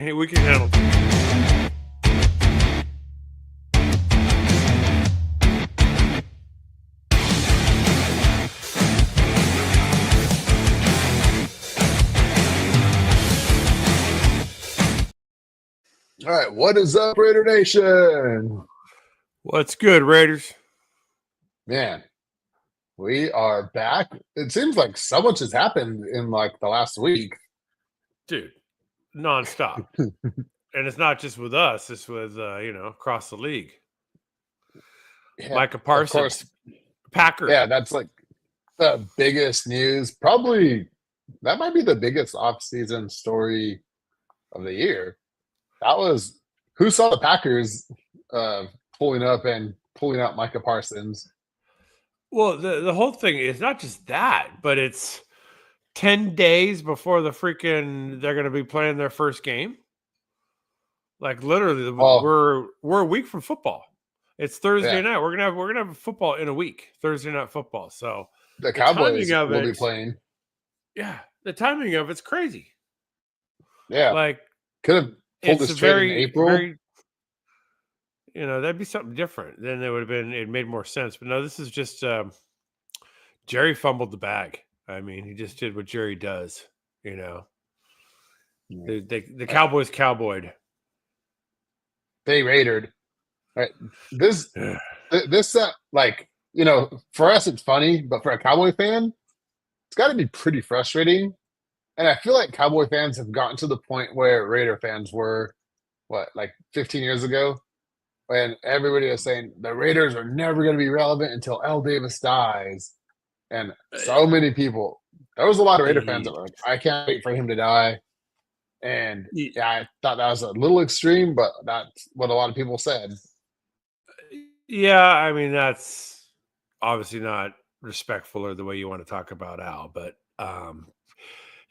Hey, we can handle it. All right, what is up, Raider Nation? What's good, Raiders? Man, we are back. It seems like so much has happened in like the last week. Dude, nonstop. And it's not just with us, it's with, across the league. Yeah, Micah of Parsons, course. Packer. Yeah, that's like the biggest news. Probably that might be the biggest offseason story of the year. That was who saw the Packers pulling up and pulling out Micah Parsons. Well, the whole thing is not just that, but it's 10 days before they're going to be playing their first game. Like literally, Well, we're a week from football. It's Thursday yeah, night. We're gonna have football in a week. Thursday night football. So the the timing Cowboys of will be it, playing. yeah, the timing of it's crazy. Yeah, Like could have pulled it's this a trade in very, April. very, that'd be something different. Then it would have been. It made more sense. But no, this is just Jerry fumbled the bag. I mean, he just did what Jerry does. The Cowboys cowboyed. They Raidered. Right. This like, for us it's funny, but for a Cowboy fan, it's got to be pretty frustrating. And I feel like Cowboy fans have gotten to the point where Raider fans were, like 15 years ago, when everybody was saying the Raiders are never going to be relevant until L. Davis dies. And so many people, there was a lot of Raider fans that were like, I can't wait for him to die. And yeah, I thought that was a little extreme, but that's what a lot of people said. Yeah, I mean that's obviously not respectful or the way you want to talk about Al, but No,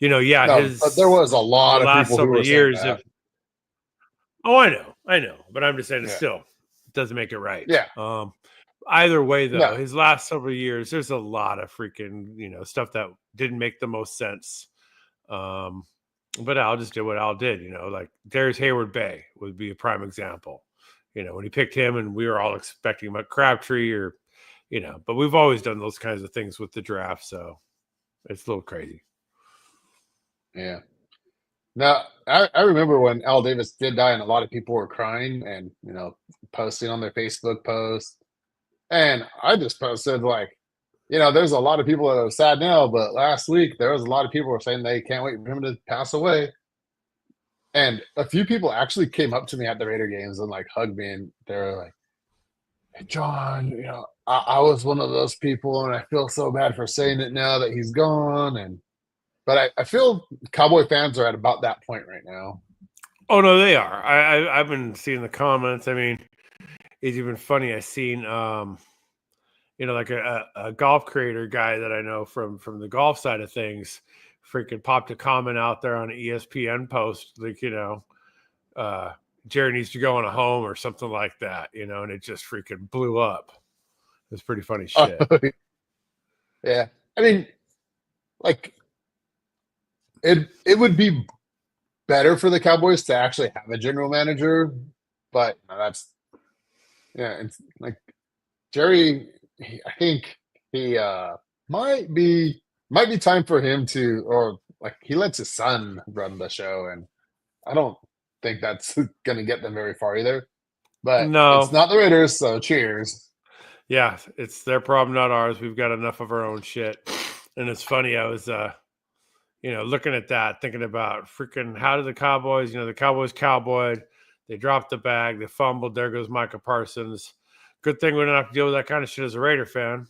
but there was a the lot of last people who several were saying years that. of. Oh, I know, but I'm just saying it Yeah. still doesn't make it right. Yeah. Either way, though, No. his last several years, there's a lot of freaking stuff that didn't make the most sense. But Al just did what Al did. Like Darius Hayward Bay would be a prime example. When he picked him, and we were all expecting him at Crabtree or, but we've always done those kinds of things with the draft, so it's a little crazy. Yeah. Now, I remember when Al Davis did die, and a lot of people were crying and, posting on their Facebook posts. And I just posted, like, there's a lot of people that are sad now, but last week there was a lot of people who were saying they can't wait for him to pass away. And a few people actually came up to me at the Raider games and, like, hugged me, and they were like, hey, John, I was one of those people, and I feel so bad for saying it now that he's gone. But I feel Cowboy fans are at about that point right now. Oh no, they are. I've been seeing the comments. I mean, it's even funny. I seen like a golf creator guy that I know from the golf side of things, freaking popped a comment out there on an ESPN post, like Jerry needs to go on a home or something like that, and it just freaking blew up. It's pretty funny shit. Yeah, I mean, like it would be better for the Cowboys to actually have a general manager, but that's it's like Jerry. I think he might be time for him to, or like he lets his son run the show, and I don't think that's going to get them very far either. But it's No. not the Raiders, so cheers. Yeah, it's their problem, not ours. We've got enough of our own shit. And it's funny, I was looking at that, thinking about freaking how did the Cowboys, the Cowboys cowboyed, they dropped the bag, they fumbled, there goes Micah Parsons. Good thing we don't have to deal with that kind of shit as a Raider fan.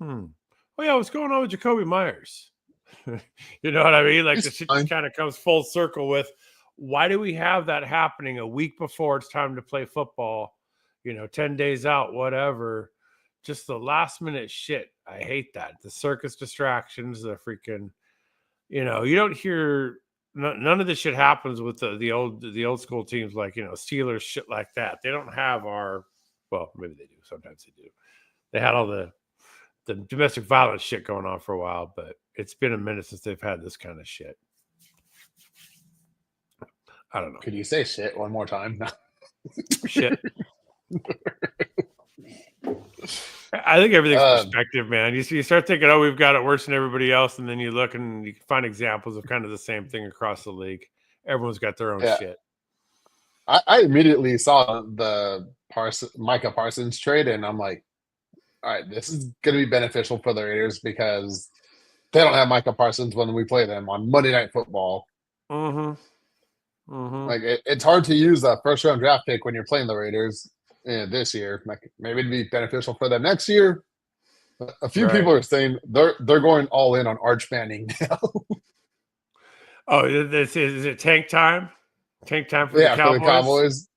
Oh yeah, what's going on with Jacoby Myers? You know what I mean? Like the shit just kind of comes full circle with why do we have that happening a week before it's time to play football? 10 days out, whatever. Just the last minute shit. I hate that. The circus distractions, the freaking, you don't hear none of this shit happens with the old school teams like, Steelers, shit like that. They don't have well, maybe they do. Sometimes they do. They had all the domestic violence shit going on for a while, but it's been a minute since they've had this kind of shit. I don't know. Could you say shit one more time? Shit. I think everything's perspective, man. You start thinking, oh, we've got it worse than everybody else, and then you look and you find examples of kind of the same thing across the league. Everyone's got their own shit. I immediately saw the Micah Parsons trade, and I'm like, all right, this is going to be beneficial for the Raiders because they don't have Micah Parsons when we play them on Monday Night Football. Like it's hard to use a first-round draft pick when you're playing the Raiders this year. Like maybe it'd be beneficial for them next year. But a few people are saying they're going all in on Arch Manning now. Oh, is it tank time? Tank time for For the Cowboys.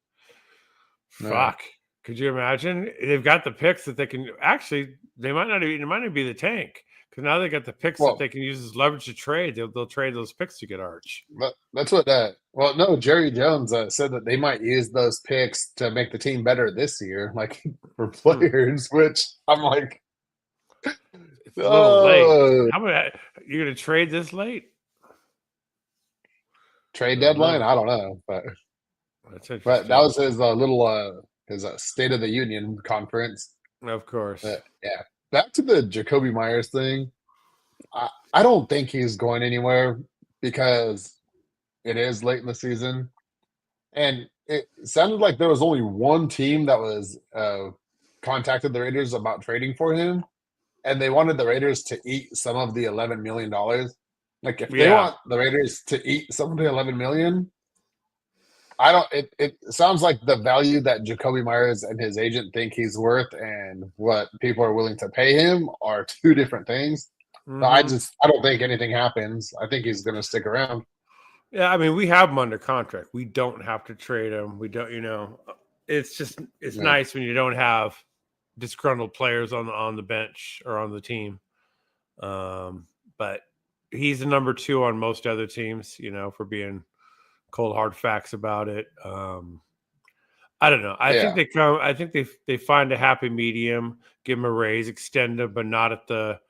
Fuck. No. Could you imagine? They've got the picks that they can actually. It might not be the tank because now they got the picks that they can use as leverage to trade. They'll trade those picks to get Arch. That's what that. Well, no, Jerry Jones said that they might use those picks to make the team better this year, like for players. Which I'm like, it's a little late. How about you're going to trade this late? Trade deadline? I don't know, but that was his little his State of the Union conference. Of course. Yeah. Back to the Jacoby Myers thing. I don't think he's going anywhere because it is late in the season, and it sounded like there was only one team that was contacted the Raiders about trading for him, and they wanted the Raiders to eat some of the $11 million. Like if they want the Raiders to eat some of the $11 million, it sounds like the value that Jacoby Myers and his agent think he's worth and what people are willing to pay him are two different things. So I don't think anything happens. I think he's going to stick around. Yeah, I mean, we have him under contract. We don't have to trade him. We don't, it's nice when you don't have disgruntled players on the bench or on the team. But he's the number 2 on most other teams, for being cold hard facts about it. I don't know. I think they find a happy medium, give him a raise, extend him, but not at the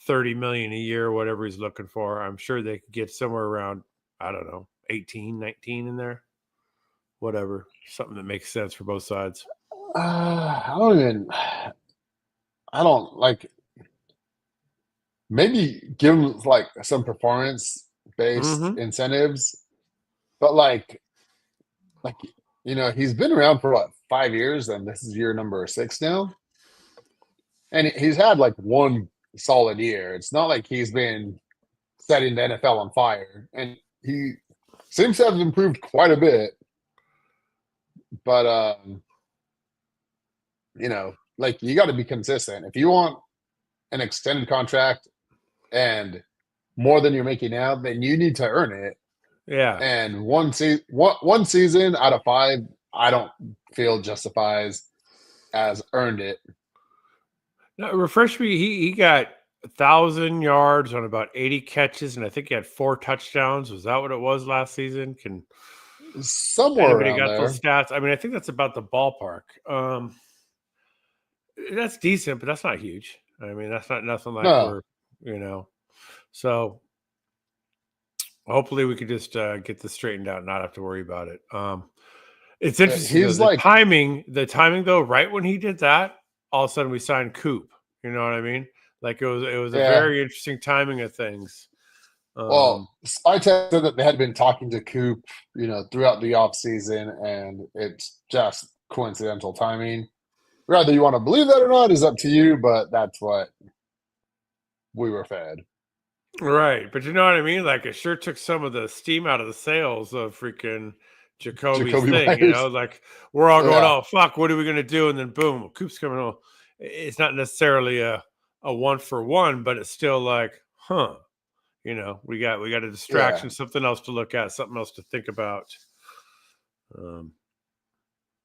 $30 million a year, whatever he's looking for. I'm sure they could get somewhere around, I don't know, 18, 19 in there. Whatever. Something that makes sense for both sides. I don't like maybe give him like some performance based incentives, but like he's been around for what 5 years, and this is year number 6 now, and he's had like one solid year. It's not like he's been setting the NFL on fire, and he seems to have improved quite a bit. But like you got to be consistent if you want an extended contract and more than you're making now, then you need to earn it. Yeah. And one season out of 5, I don't feel justifies as earned it. No, refresh me. He got 1,000 yards on about 80 catches, and I think he had 4 touchdowns. Was that what it was last season? Somewhere anybody around got there. those stats? I mean, I think that's about the ballpark. That's decent, but that's not huge. I mean, that's not nothing like we're, So hopefully we could just get this straightened out and not have to worry about it. It's interesting. The timing though, right when he did that, all of a sudden we signed Coop. You know what I mean? Like it was a very interesting timing of things. Well, SpyTech said that they had been talking to Coop, throughout the offseason, and it's just coincidental timing. Whether you want to believe that or not is up to you, but that's what we were fed. Right. But you know what I mean? Like it sure took some of the steam out of the sails of freaking Jacoby thing, Myers. Like we're all going, oh, fuck, what are we going to do? And then boom, Coop's coming on. It's not necessarily a 1-for-1, but it's still like, we got a distraction, something else to look at, something else to think about. So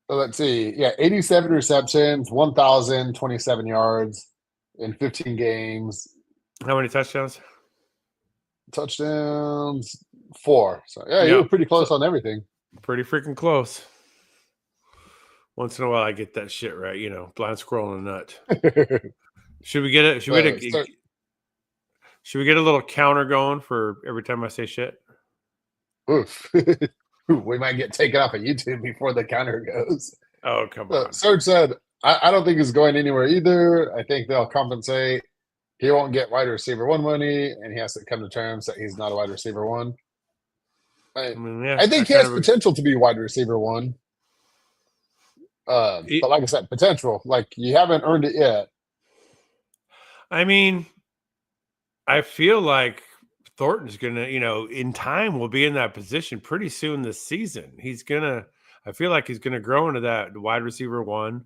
let's see. 87 receptions, 1,027 yards in 15 games. How many touchdowns? Touchdowns 4. So you were pretty close on everything. Pretty freaking close. Once in a while I get that shit right, blind squirrel in a nut. Should we get it? Should we get a little counter going for every time I say shit? Oof. we might get taken off of YouTube before the counter goes. Oh, come So on. Serge said, I don't think he's going anywhere either. I think they'll compensate. He won't get wide receiver one money, and he has to come to terms that he's not a wide receiver one. I mean, yeah, I think I he kind has of. potential to be wide receiver one. But like I said, potential. Like you haven't earned it yet. I mean, I feel like Thornton's gonna, in time will be in that position pretty soon this season. I feel like he's gonna grow into that wide receiver one.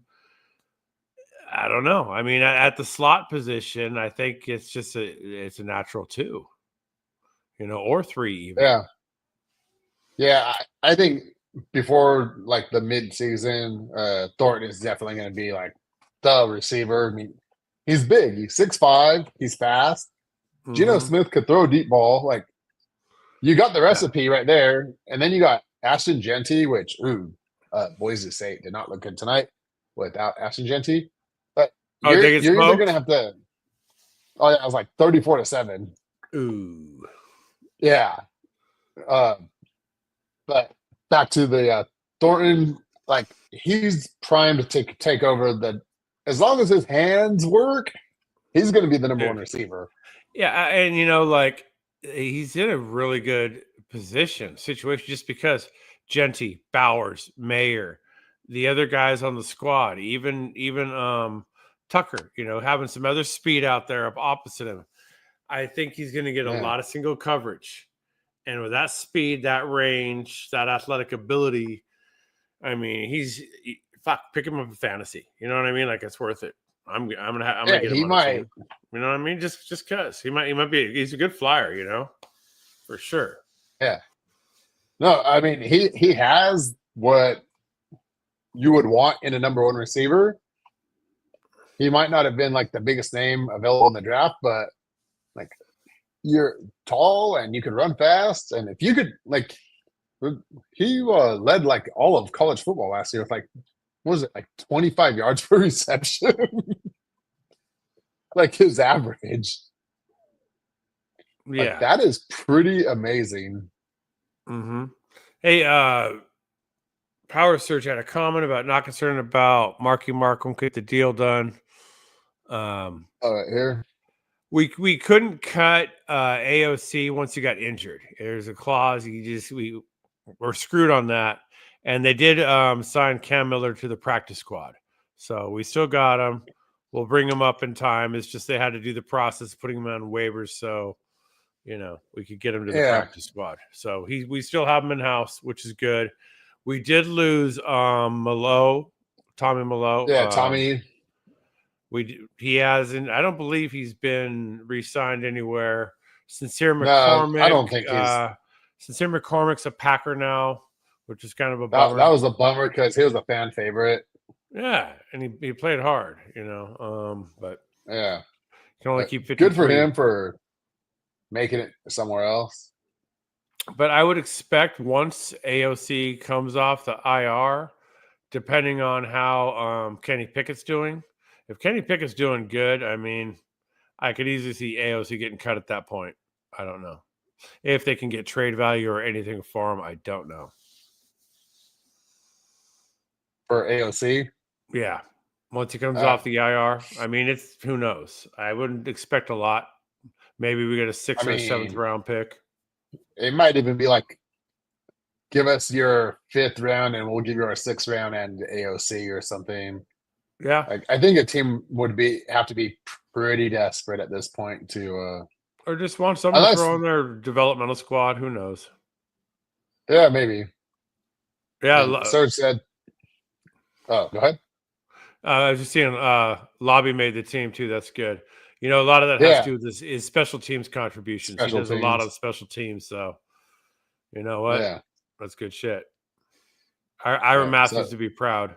I don't know. I mean, at the slot position, I think it's a natural two, or three even. Yeah. Yeah. I think before like the mid season, Thornton is definitely going to be like the receiver. I mean, he's big. He's 6'5". He's fast. Geno Mm-hmm. Smith could throw a deep ball. Like you got the Yeah. recipe right there. And then you got Ashton Genty, which, Boise State did not look good tonight without Ashton Genty. But Oh, they get you're either going to smoked. have to. Oh, yeah, I was like 34-7. Ooh. Yeah. Uh, but back to the Thornton, like he's primed to take over the. As long as his hands work, he's going to be the number one Dude. receiver. Yeah, and like he's in a really good situation just because Genty, Bowers, Mayer, the other guys on the squad, even Tucker, having some other speed out there up opposite him. I think he's going to get a Yeah. lot of single coverage, and with that speed, that range, that athletic ability, I mean, fuck, pick him up in fantasy. You know what I mean? Like it's worth it. I'm gonna get him He on a might. team. You know what I mean? Just cause he might be. He's a good flyer. For sure. Yeah. No, I mean he has what you would want in a number one receiver. He might not have been like the biggest name available in the draft, but like you're tall and you can run fast, and if you could like, he led like all of college football last year with like what was it like 25 yards per reception, like his average. Like Yeah. that is pretty amazing. Mm-hmm. Hey, Power Surge had a comment about not concerned about Marky Mark won't get the deal done. Here, We couldn't cut AOC once he got injured. There's a clause. We're screwed on that. And they did sign Cam Miller to the practice squad. So we still got him. We'll bring him up in time. It's just they had to do the process of putting him on waivers. So, we could get him to the practice squad. So we still have him in house, which is good. We did lose Tommy Malo. Yeah, Tommy. He hasn't. I don't believe he's been re-signed anywhere. Sincere No, McCormick. I don't think he's. Sincere McCormick's a Packer now, which is kind of a bummer. That was a bummer because he was a fan favorite. Yeah, and he played hard, but yeah, you can only keep 53. Good for him for making it somewhere else. But I would expect once AOC comes off the IR, depending on how Kenny Pickett's doing. If Kenny Pickett's doing good, I mean, I could easily see AOC getting cut at that point. I don't know. If they can get trade value or anything for him, I don't know. For AOC? Yeah. Once he comes off the IR, I mean, who knows? I wouldn't expect a lot. Maybe we get a 6th or 7th round pick. It might even be like, give us your 5th round and we'll give you our 6th round and AOC or something. Yeah. Like, I think a team would have to be pretty desperate at this point to or just want someone to throw on their developmental squad. Who knows? Yeah, maybe. Yeah. Serge said, oh, go ahead. I was just seeing Lobby made the team too. That's good. A lot of that has to do with this is special teams contributions. He does a lot of special teams. So, you know what? Yeah. That's good shit. Ira Matthews to be proud.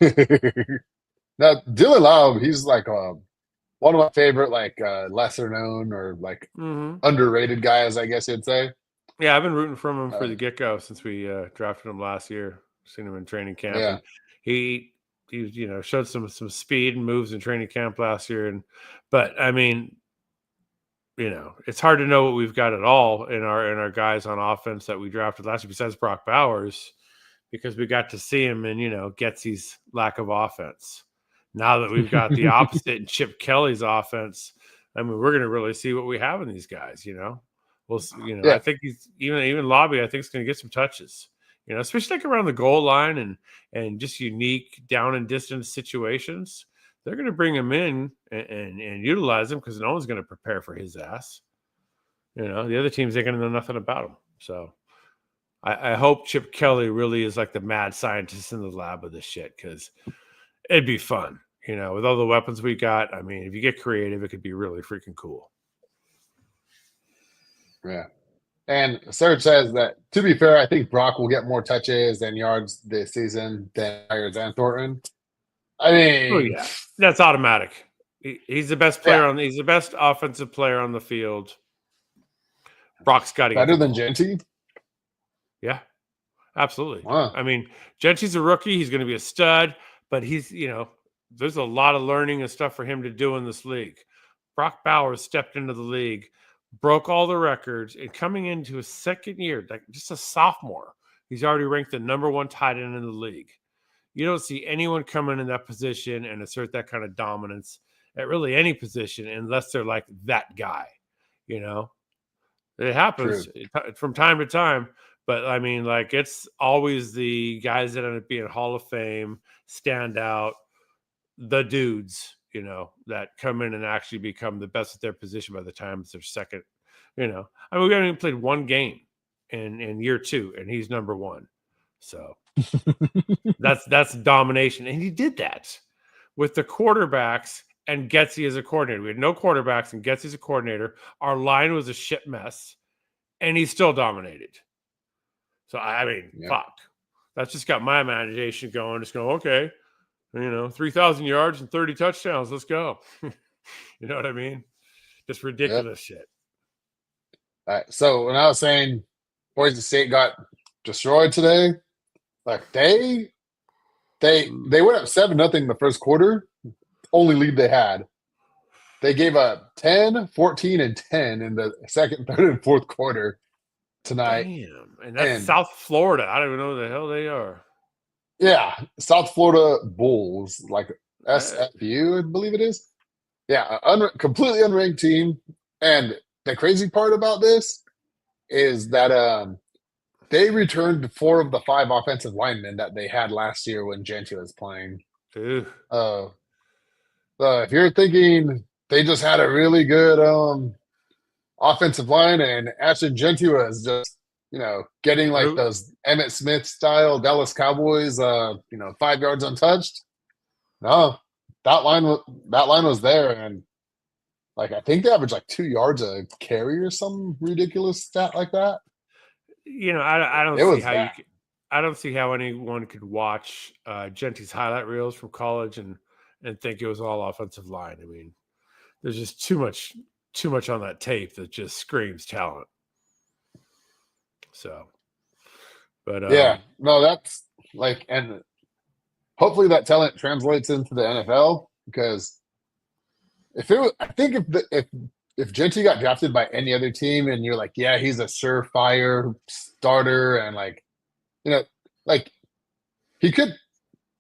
Now, Dylan Laub, he's like one of my favorite, like lesser known or like underrated guys, I guess you'd say. Yeah, I've been rooting for him for the get-go since we drafted him last year. Seen him in training camp. Yeah. And he showed some speed and moves in training camp last year. But I mean, it's hard to know what we've got at all in our guys on offense that we drafted last year, besides Brock Bowers, because we got to see him in, Getsy's lack of offense. Now that we've got the opposite in Chip Kelly's offense, I mean, we're going to really see what we have in these guys, Well, I think he's even Lobby, I think, is going to get some touches, especially like around the goal line and just unique down and distance situations. They're going to bring him in and utilize him because no one's going to prepare for his ass. The other teams ain't going to know nothing about him. So I hope Chip Kelly really is like the mad scientist in the lab of this shit, because it'd be fun, with all the weapons we got. I mean, if you get creative, it could be really freaking cool. Yeah. And Serge says that, to be fair, I think Brock will get more touches and yards this season than Myers and Thornton. I mean, yeah, that's automatic. He's the best player he's the best offensive player on the field. Brock's got to get better than Genty. Yeah, absolutely. Wow. I mean, Genty's a rookie. He's going to be a stud, but he's, there's a lot of learning and stuff for him to do in this league. Brock Bowers stepped into the league, broke all the records, and coming into his second year, like just a sophomore, he's already ranked the number 1 tight end in the league. You don't see anyone come in that position and assert that kind of dominance at really any position unless they're like that guy. It happens from time to time, but I mean, like, it's always the guys that end up being Hall of Fame, standout, the dudes, that come in and actually become the best at their position by the time it's their second. I mean, we haven't even played one game in year 2, and he's number 1. So that's domination. And he did that with the quarterbacks and Getsy as a coordinator. We had no quarterbacks and Getsy as a coordinator. Our line was a shit mess, and he still dominated. So, I mean, fuck. That's just got my imagination going. Just going, okay, 3,000 yards and 30 touchdowns. Let's go. You know what I mean? Just ridiculous shit. All right. So when I was saying Boise State got destroyed today, like they went up 7-0 the first quarter, only lead they had. They gave up 10, 14, and 10 in the second, third, and fourth quarter tonight. Damn. And that's South Florida. I don't even know who the hell they are. Yeah. South Florida Bulls, like SFU, I believe it is. Yeah. Completely unranked team. And the crazy part about this is that they returned 4 of the 5 offensive linemen that they had last year when Genty was playing. If you're thinking they just had a really good offensive line and Ashton Genty was just, getting like those Emmitt Smith style Dallas Cowboys, 5 yards untouched. No, that line was there, and like I think they averaged like 2 yards a carry or some ridiculous stat like that. I don't see how anyone could watch Genty's highlight reels from college and think it was all offensive line. I mean, there's just too much on that tape that just screams talent. So, but that's like, and hopefully that talent translates into the NFL, because if Genty got drafted by any other team and you're like, yeah, he's a surefire starter, and like he could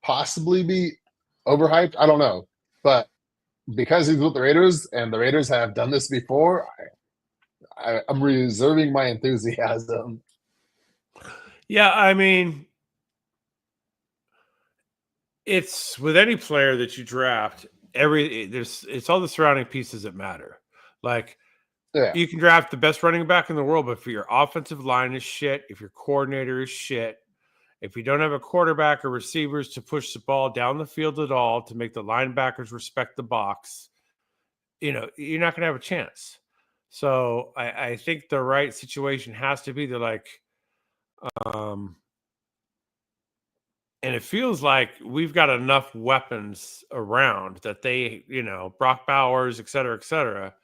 possibly be overhyped. I don't know, but because he's with the Raiders and the Raiders have done this before, I'm reserving my enthusiasm. Yeah, I mean, it's with any player that you draft, it's all the surrounding pieces that matter. Like, you can draft the best running back in the world, but if your offensive line is shit, if your coordinator is shit, if you don't have a quarterback or receivers to push the ball down the field at all to make the linebackers respect the box, you're not going to have a chance. So I think the right situation has to be and it feels like we've got enough weapons around that they, Brock Bowers, et cetera,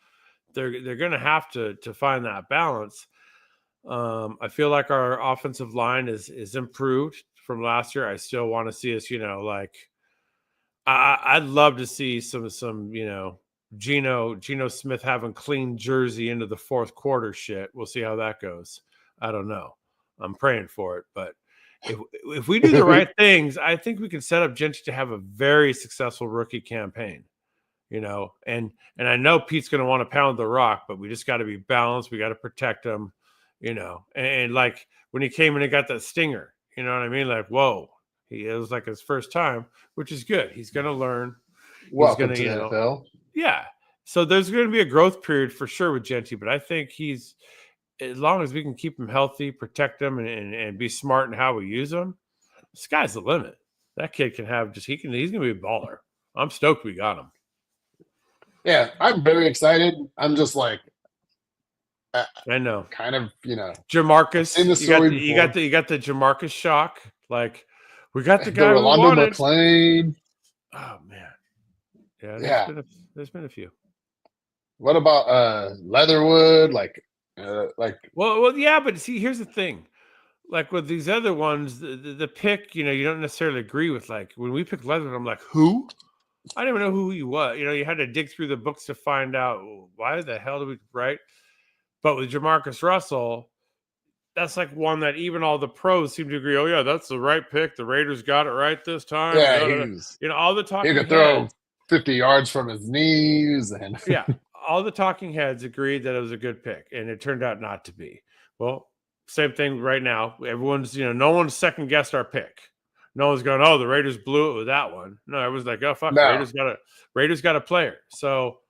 they're going to have to find that balance. I feel like our offensive line is improved from last year. I still want to see us, I'd love to see some, Geno Smith having clean jersey into the fourth quarter shit. We'll see how that goes. I don't know. I'm praying for it, but if we do the right things, I think we can set up Genty to have a very successful rookie campaign. And I know Pete's going to want to pound the rock, but we just got to be balanced. We got to protect him, and like when he came in and got that stinger, you know what I mean? Like, whoa, it was like his first time, which is good. He's going to learn. Welcome to the NFL. Yeah. So there's going to be a growth period for sure with Genty, but I think as long as we can keep him healthy, protect him, and be smart in how we use him, the sky's the limit. That kid can have he's going to be a baller. I'm stoked we got him. Yeah, I'm very excited. I'm just like, I know, kind of, Jamarcus. In the story you got the Jamarcus shock. Like, we got the guy the we wanted. McClain. Oh man, yeah. There's been a few. What about Leatherwood? Well, yeah, but see, here's the thing. Like with these other ones, the pick, you don't necessarily agree with. Like when we picked Leatherwood, I'm like, who? I didn't even know who he was. You had to dig through the books to find out why the hell did we right. But with Jamarcus Russell, that's like one that even all the pros seem to agree. Oh yeah, that's the right pick. The Raiders got it right this time. Yeah, all the talking. He could throw 50 yards from his knees, and yeah, all the talking heads agreed that it was a good pick, and it turned out not to be. Well, same thing right now. Everyone's, no one's second guessed our pick. No one's going, oh, the Raiders blew it with that one. No, everyone's like, oh fuck, no. Raiders got a player. So,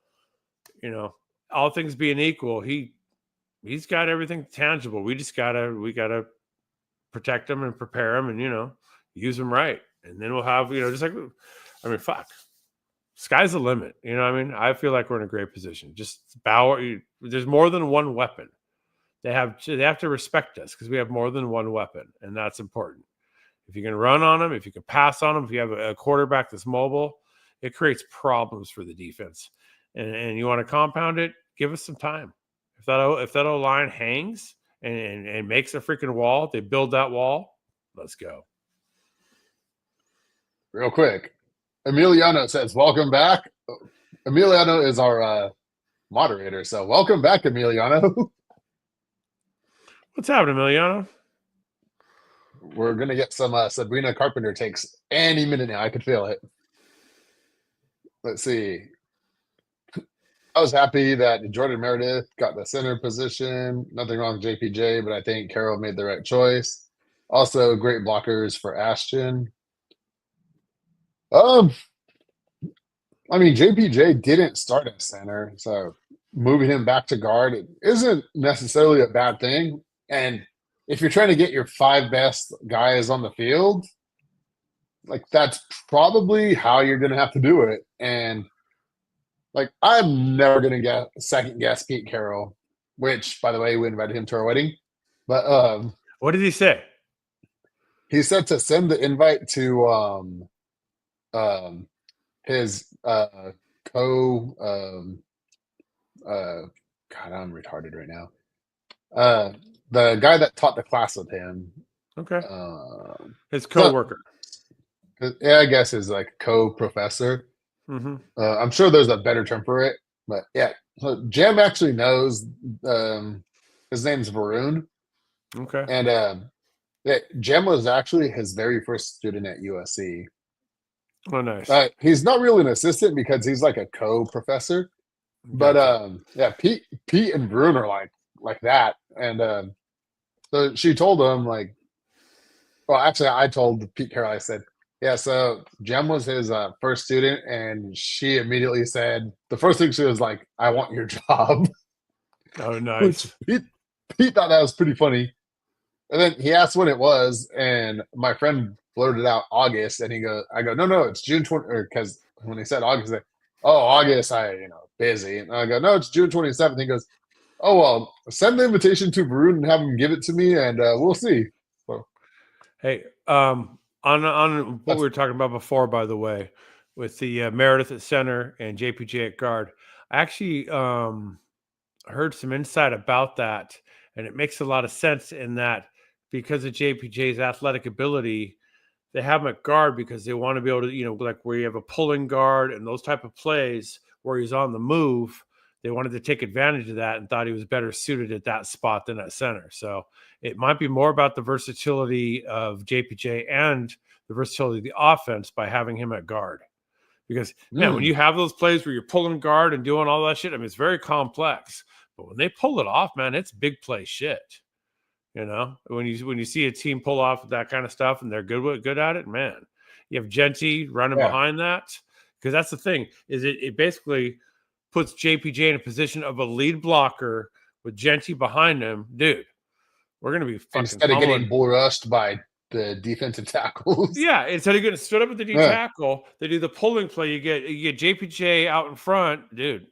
all things being equal, he's got everything tangible. We gotta protect him and prepare him and use him right. And then we'll have, just like, fuck. Sky's the limit. I feel like we're in a great position. Just there's more than one weapon. They have to respect us because we have more than one weapon, and that's important. If you can run on them, if you can pass on them, if you have a quarterback that's mobile, it creates problems for the defense. And you want to compound it, give us some time. If that O-line hangs and makes a freaking wall, they build that wall, let's go. Real quick, Emiliano says, welcome back. Emiliano is our moderator, so welcome back, Emiliano. What's happening, Emiliano? We're going to get some Sabrina Carpenter takes any minute now. I could feel it. Let's see. I was happy that Jordan Meredith got the center position. Nothing wrong with JPJ, but I think Carroll made the right choice. Also, great blockers for Ashton. JPJ didn't start at center, so moving him back to guard isn't necessarily a bad thing. And if you're trying to get your 5 best guys on the field, like that's probably how you're going to have to do it. And like, I'm never going to second guess Pete Carroll, which, by the way, we invited him to our wedding. But what did he say? He said to send the invite to his God, I'm retarded right now. The guy that taught the class with him. Okay. His co-worker. Yeah, I guess his like co-professor. Mm-hmm. I'm sure there's a better term for it, but yeah. So Jam actually knows. His name's Varun. Okay. And Jam was actually his very first student at USC. Oh, nice. He's not really an assistant because he's like a co-professor. Gotcha. But Pete and Varun are like that, and so she told him I told Pete Carroll. I said, yeah, so Jem was his first student, and she immediately said, the first thing she was like, I want your job. Oh, nice. Pete thought that was pretty funny. And then he asked when it was, and my friend blurted out August, and I go, no, it's June 20, because when he said August, August, busy. And I go, no, it's June 27th. He goes, oh, well, send the invitation to Varun and have him give it to me, and we'll see. So, hey, on what we were talking about before, by the way, with the Meredith at center and JPJ at guard, I actually heard some insight about that, and it makes a lot of sense in that because of JPJ's athletic ability, they have him at guard because they want to be able to, like where you have a pulling guard and those type of plays where he's on the move. They wanted to take advantage of that and thought he was better suited at that spot than at center. So it might be more about the versatility of JPJ and the versatility of the offense by having him at guard. Because, man, when you have those plays where you're pulling guard and doing all that shit, I mean, it's very complex. But when they pull it off, man, it's big play shit. You know, when you see a team pull off that kind of stuff and they're good at it, man, you have Genty running behind that. Because that's the thing, is it basically puts JPJ in a position of a lead blocker with Genty behind him. Dude, we're going to be fucking instead of getting bull rushed by the defensive tackles. Yeah, instead of getting stood up at the D tackle, they do the pulling play. You get JPJ out in front, dude.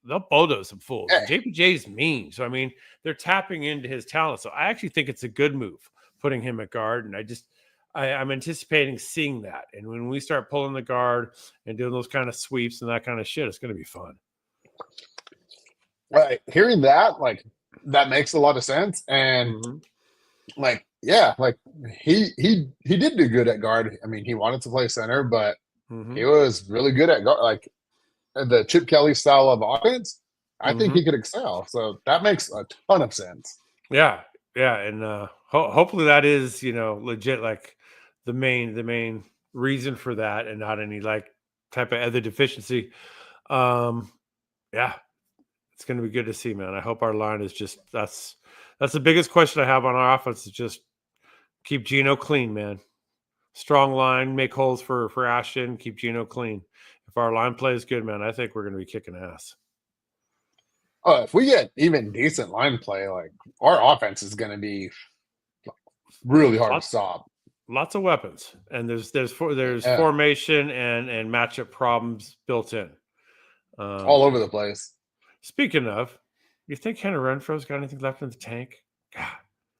They'll bulldoze some fools. And JPJ's mean, so I mean they're tapping into his talent. So I actually think it's a good move putting him at guard, and I'm anticipating seeing that. And when we start pulling the guard and doing those kind of sweeps and that kind of shit, it's going to be fun. Right, hearing that, like that makes a lot of sense, and like. Yeah, like he did do good at guard. I mean, he wanted to play center, but he was really good at guard. Like the Chip Kelly style of offense, I think he could excel. So that makes a ton of sense. Yeah, and hopefully that is legit, like the main reason for that, and not any like type of other deficiency. Yeah, it's going to be good to see, man. I hope our line is just that's the biggest question I have on our offense is just keep Geno clean, man. Strong line, make holes for Ashton, keep Geno clean. If our line play is good, man, I think we're going to be kicking ass. Oh, if we get even decent line play, like our offense is going to be really hard to stop. Lots of weapons, and there's formation and matchup problems built in. All over the place. Speaking of, you think Hunter Renfro's got anything left in the tank? God.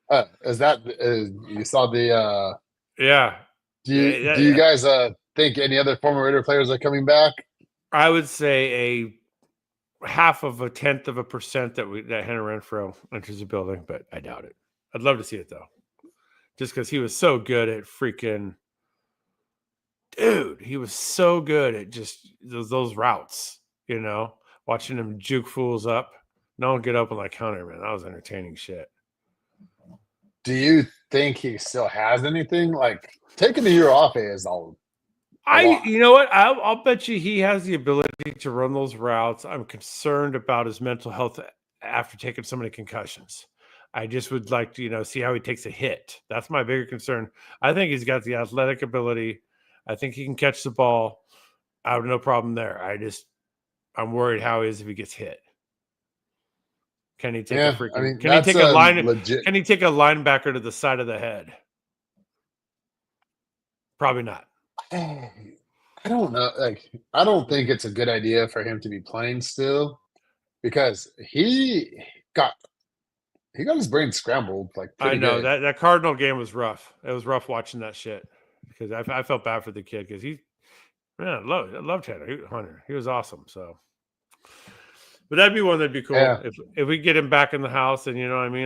You saw the yeah. Do you guys think any other former Raider players are coming back? I would say a 0.5% that Hunter Renfro enters the building, but I doubt it. I'd love to see it though. Just because he was so good at freaking dude, he was so good at just those routes, watching him juke fools up. No one get open like Hunter, man. That was entertaining shit. Do you think he still has anything? Like taking the year off is all. You know what? I'll bet you he has the ability to run those routes. I'm concerned about his mental health after taking so many concussions. I just would like to, see how he takes a hit. That's my bigger concern. I think he's got the athletic ability. I think he can catch the ball. I have no problem there. I'm worried how he is if he gets hit. Can he take can he take a linebacker to the side of the head? Probably not. I don't know. Like, I don't think it's a good idea for him to be playing still because he got his brain scrambled. Like, I know that Cardinal game was rough. It was rough watching that shit because I felt bad for the kid because I loved Hunter. He was awesome. So. But that'd be one that'd be cool if we get him back in the house and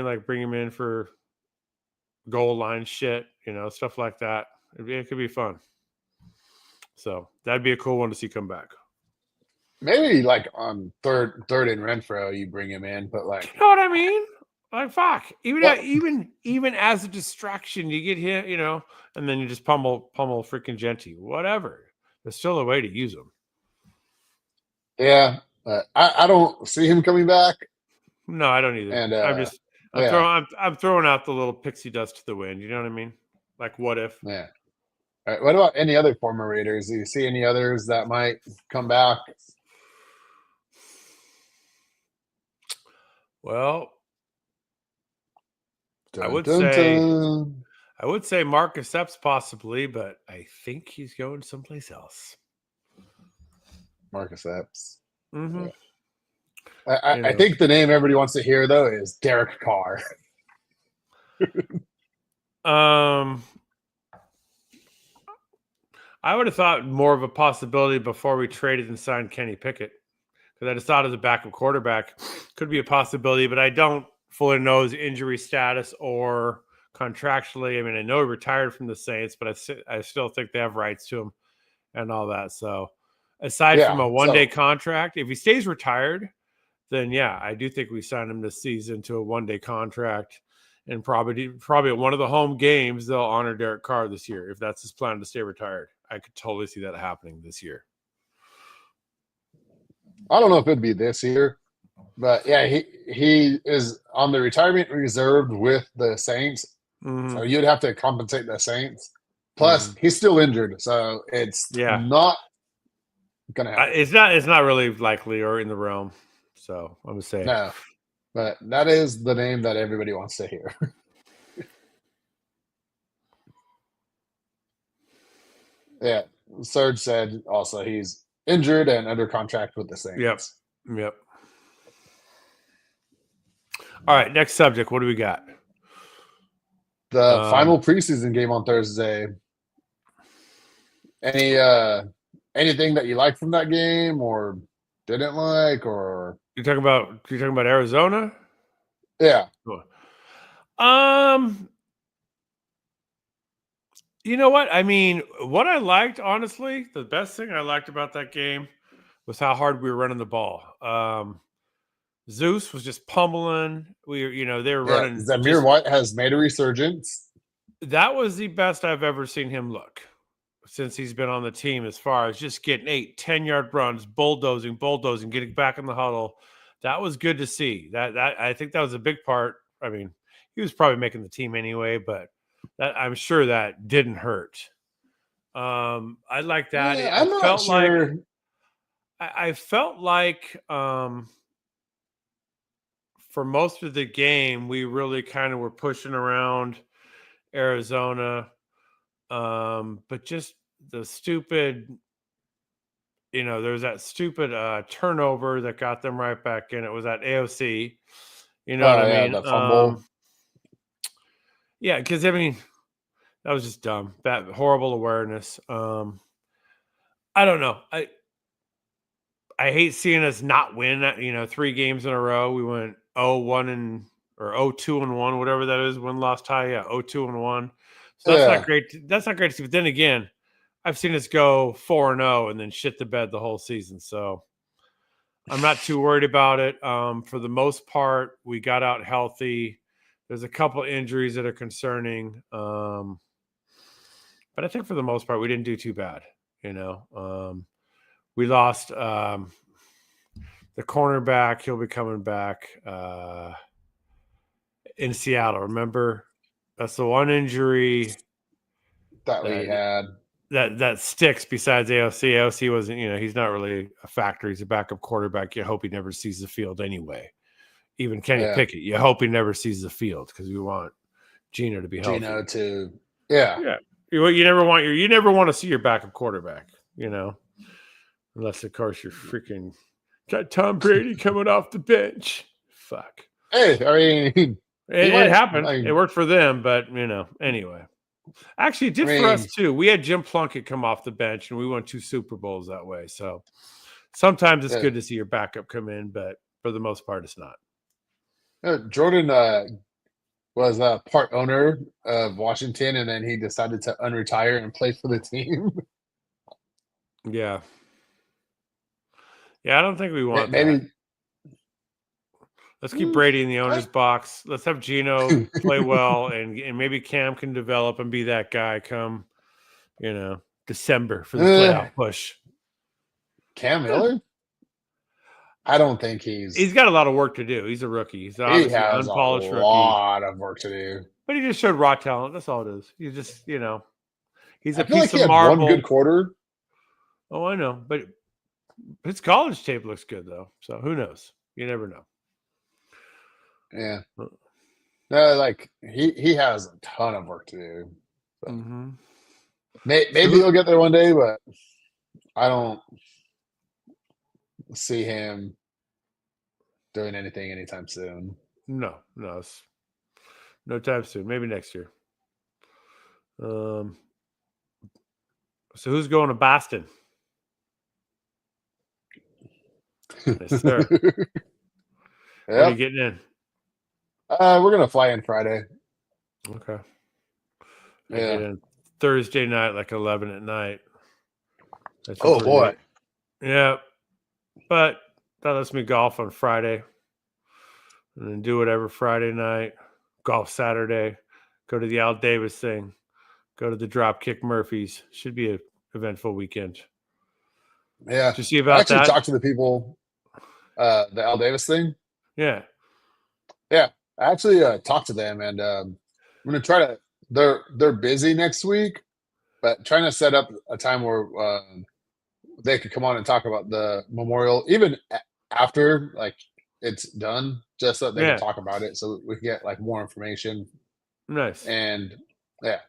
like bring him in for goal line shit, stuff like that. It could be fun. So that'd be a cool one to see come back. Maybe like on third and Renfro, you bring him in, but like you know what I mean? Like fuck, even as a distraction, you get hit, and then you just pummel freaking Genty, whatever. There's still a way to use them. Yeah. I don't see him coming back. No, I don't either. And I'm throwing out the little pixie dust to the wind. You know what I mean? Like, what if? Yeah. All right. What about any other former Raiders? Do you see any others that might come back? Well, I would say Marcus Epps possibly, but I think he's going someplace else. Marcus Epps. Mm-hmm. I think the name everybody wants to hear though is Derek Carr. I would have thought more of a possibility before we traded and signed Kenny Pickett because I just thought as a backup quarterback could be a possibility, but I don't fully know his injury status or contractually. I mean, I know he retired from the Saints, but I still think they have rights to him and all that. So aside from a one-day contract. If he stays retired, then yeah, I do think we sign him this season to a one-day contract, and probably at one of the home games they'll honor Derek Carr this year if that's his plan to stay retired. I could totally see that happening this year. I don't know if it'd be this year, but yeah, he is on the retirement reserve with the Saints, so you'd have to compensate the Saints. Plus, he's still injured, so it's not gonna happen. It's not really likely or in the realm. So I'm gonna say no, but that is the name that everybody wants to hear. Yeah, Serge said also he's injured and under contract with the Saints. Yep. All right, next subject. What do we got? The final preseason game on Thursday. Anything that you liked from that game or didn't like, or you're talking about Arizona? Yeah. You know what? I mean, what I liked, honestly, the best thing I liked about that game was how hard we were running the ball. Zeus was just pummeling. They were running. Zamir White has made a resurgence. That was the best I've ever seen him look since he's been on the team, as far as just getting 8-10-yard runs, bulldozing, getting back in the huddle. That was good to see. That I think that was a big part. I mean, he was probably making the team anyway, but that I'm sure that didn't hurt. I like that. Yeah, I'm not sure. I felt like for most of the game, we really kind of were pushing around Arizona. But just the stupid, there's that stupid turnover that got them right back in. It was at AOC. You know what I mean? The fumble. Yeah, because I mean, that was just dumb. That horrible awareness. I don't know. I hate seeing us not win. 3 games in a row. We went 0-1 or 0-2-1, whatever that is. Win-loss tie. Yeah, 0-2-1. So that's not great. That's not great to see. But then again, I've seen us go 4-0 and then shit the bed the whole season. So I'm not too worried about it. For the most part, we got out healthy. There's a couple injuries that are concerning. But I think for the most part, we didn't do too bad. We lost the cornerback. He'll be coming back in Seattle. Remember? That's the one injury that we had that sticks besides AOC. AOC wasn't, he's not really a factor. He's a backup quarterback. You hope he never sees the field anyway. Even Kenny Pickett, you hope he never sees the field because we want Gino to be healthy. Gino to, yeah. You never want to see your backup quarterback, unless of course you're freaking got Tom Brady coming off the bench. Fuck. Hey, I mean. It happened. It worked for them, but anyway. Actually, it did for us too. We had Jim Plunkett come off the bench, and we won 2 Super Bowls that way. So sometimes it's good to see your backup come in, but for the most part, it's not. Jordan was a part owner of Washington, and then he decided to unretire and play for the team. Yeah. I don't think we want that. Let's keep Brady in the owner's box. Let's have Gino play well, and maybe Cam can develop and be that guy come, December for the playoff push. Cam Miller? I don't think he's got a lot of work to do. He's a rookie. He's obviously an unpolished rookie. A lot of work to do. But he just showed raw talent. That's all it is. He's just, he's a piece of marble. One good quarter. Oh, I know. But his college tape looks good, though. So who knows? You never know. Yeah. No, he has a ton of work to do. So. Maybe he'll get there one day, but I don't see him doing anything anytime soon. No, no time soon. Maybe next year. So who's going to Boston? Yes, sir. What are you getting in? We're gonna fly in Friday. Okay. Yeah. Thursday night, like 11 at night. Oh boy. Yeah, but that lets me golf on Friday and then do whatever Friday night, golf Saturday, go to the Al Davis thing, go to the Dropkick Murphys. Should be a eventful weekend. Yeah. Did you see I about actually that? talked to the people, the Al Davis thing. Yeah. Yeah. I actually talked to them, and I'm gonna try to. They're busy next week, but trying to set up a time where they could come on and talk about the memorial, even after like it's done, just so that they can Yeah. talk about it, so we can get like more information. Nice. And yeah,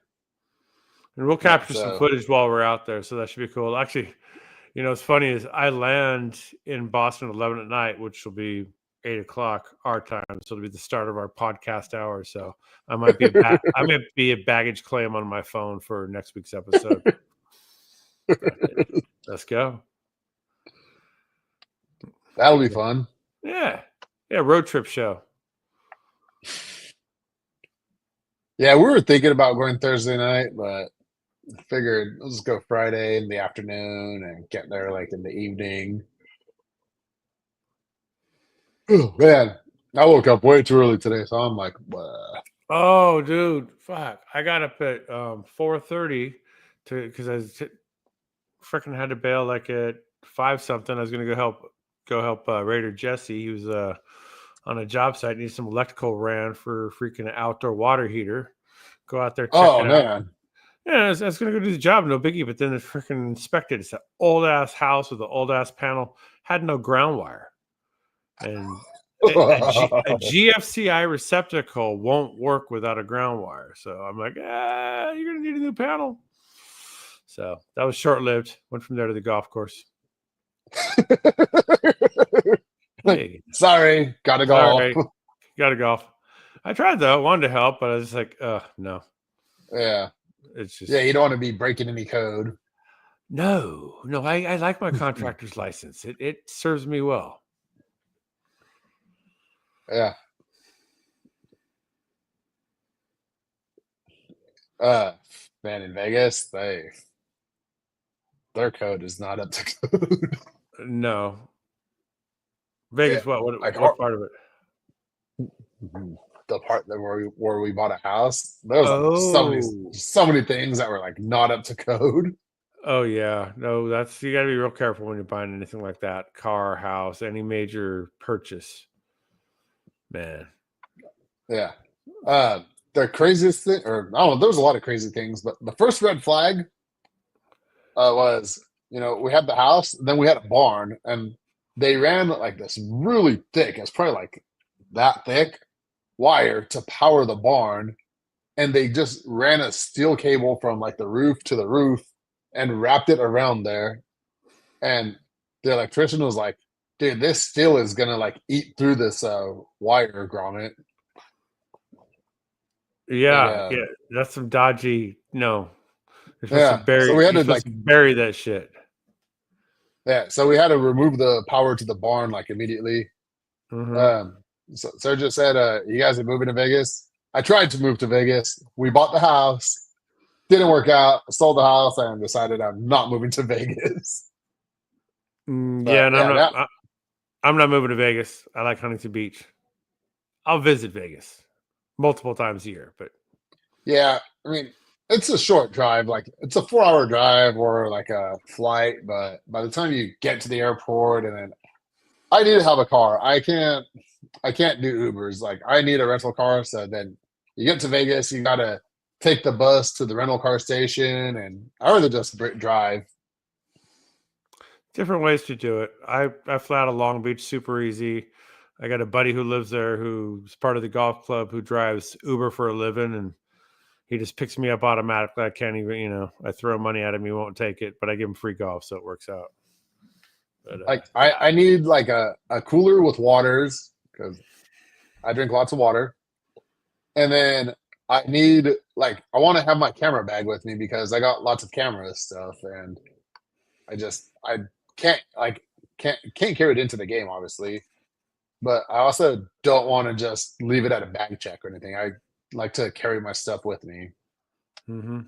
And we'll yeah. capture some So footage while we're out there. So that should be cool. Actually, what's funny is I land in Boston at 11 at night, which will be 8 o'clock our time. So it'll be the start of our podcast hour. So I might be I might be a baggage claim on my phone for next week's episode. But, let's go. that'll be fun. Yeah. Yeah. Road trip show. Yeah, we were thinking about going Thursday night, but figured let's just go Friday in the afternoon and get there like in the evening. Oh, man, I woke up way too early today, so I'm like, Oh, dude. Fuck. I got up at 4:30 because freaking had to bail like at 5 something. I was gonna go help Raider Jesse. He was on a job site, needs some electrical ran for freaking outdoor water heater. Go out there, check oh it out. man, Yeah, I was gonna go do the job, no biggie. But then it's freaking inspected. It's an old ass house with an old ass panel, had no ground wire, and a GFCI receptacle won't work without a ground wire. So I'm like, you're gonna need a new panel. So that was short lived. Went from there to the golf course. Hey, sorry, gotta all go. right, gotta golf. I tried though, wanted to help, but I was like, no. Yeah, It's just yeah, you don't want to be breaking any code. no. I like my contractor's license. It serves me well. Yeah. Man, in Vegas, their code is not up to code. No. Yeah, Vegas, what? like What part of it? the part that where we bought a house, there was like Oh. so many things that were like not up to code. Oh yeah. No, you gotta be real careful when you're buying anything like that. Car, house, any major purchase. Man. Yeah. The craziest thing, or I don't know, there's a lot of crazy things, but the first red flag was, we had the house, then we had a barn, and they ran like this really thick, it's probably like that thick wire to power the barn, and they just ran a steel cable from like the roof to the roof and wrapped it around there. And the electrician was like, dude, this steel is gonna like eat through this wire grommet. And Yeah. That's some dodgy. No. You're supposed to yeah, so bury we had you're to supposed like to bury that shit. yeah, so we had to remove the power to the barn like immediately. Mm-hmm. So Sergio said, you guys are moving to Vegas. I tried to move to Vegas. We bought the house, didn't work out, sold the house, and decided I'm not moving to Vegas. Yeah, But and yeah, that I'm not moving to Vegas. I like Huntington Beach. I'll visit Vegas multiple times a year, but yeah, I mean, it's a short drive, like it's a 4 hour drive or like a flight, but by the time you get to the airport and then I need to have a car. I can't do Ubers. Like I need a rental car. So then you get to Vegas, you gotta take the bus to the rental car station, and I rather just drive. different ways to do it. I fly out of Long Beach super easy. I got a buddy who lives there who's part of the golf club who drives Uber for a living, and he just picks me up automatically. I can't even, I throw money at him, he won't take it, but I give him free golf, so it works out. But Like yeah, I need like a cooler with waters because I drink lots of water, and then I need like I want to have my camera bag with me because I got lots of camera stuff, and I can't carry it into the game, obviously. But I also don't want to just leave it at a bag check or anything. I like to carry my stuff with me. mm-hmm.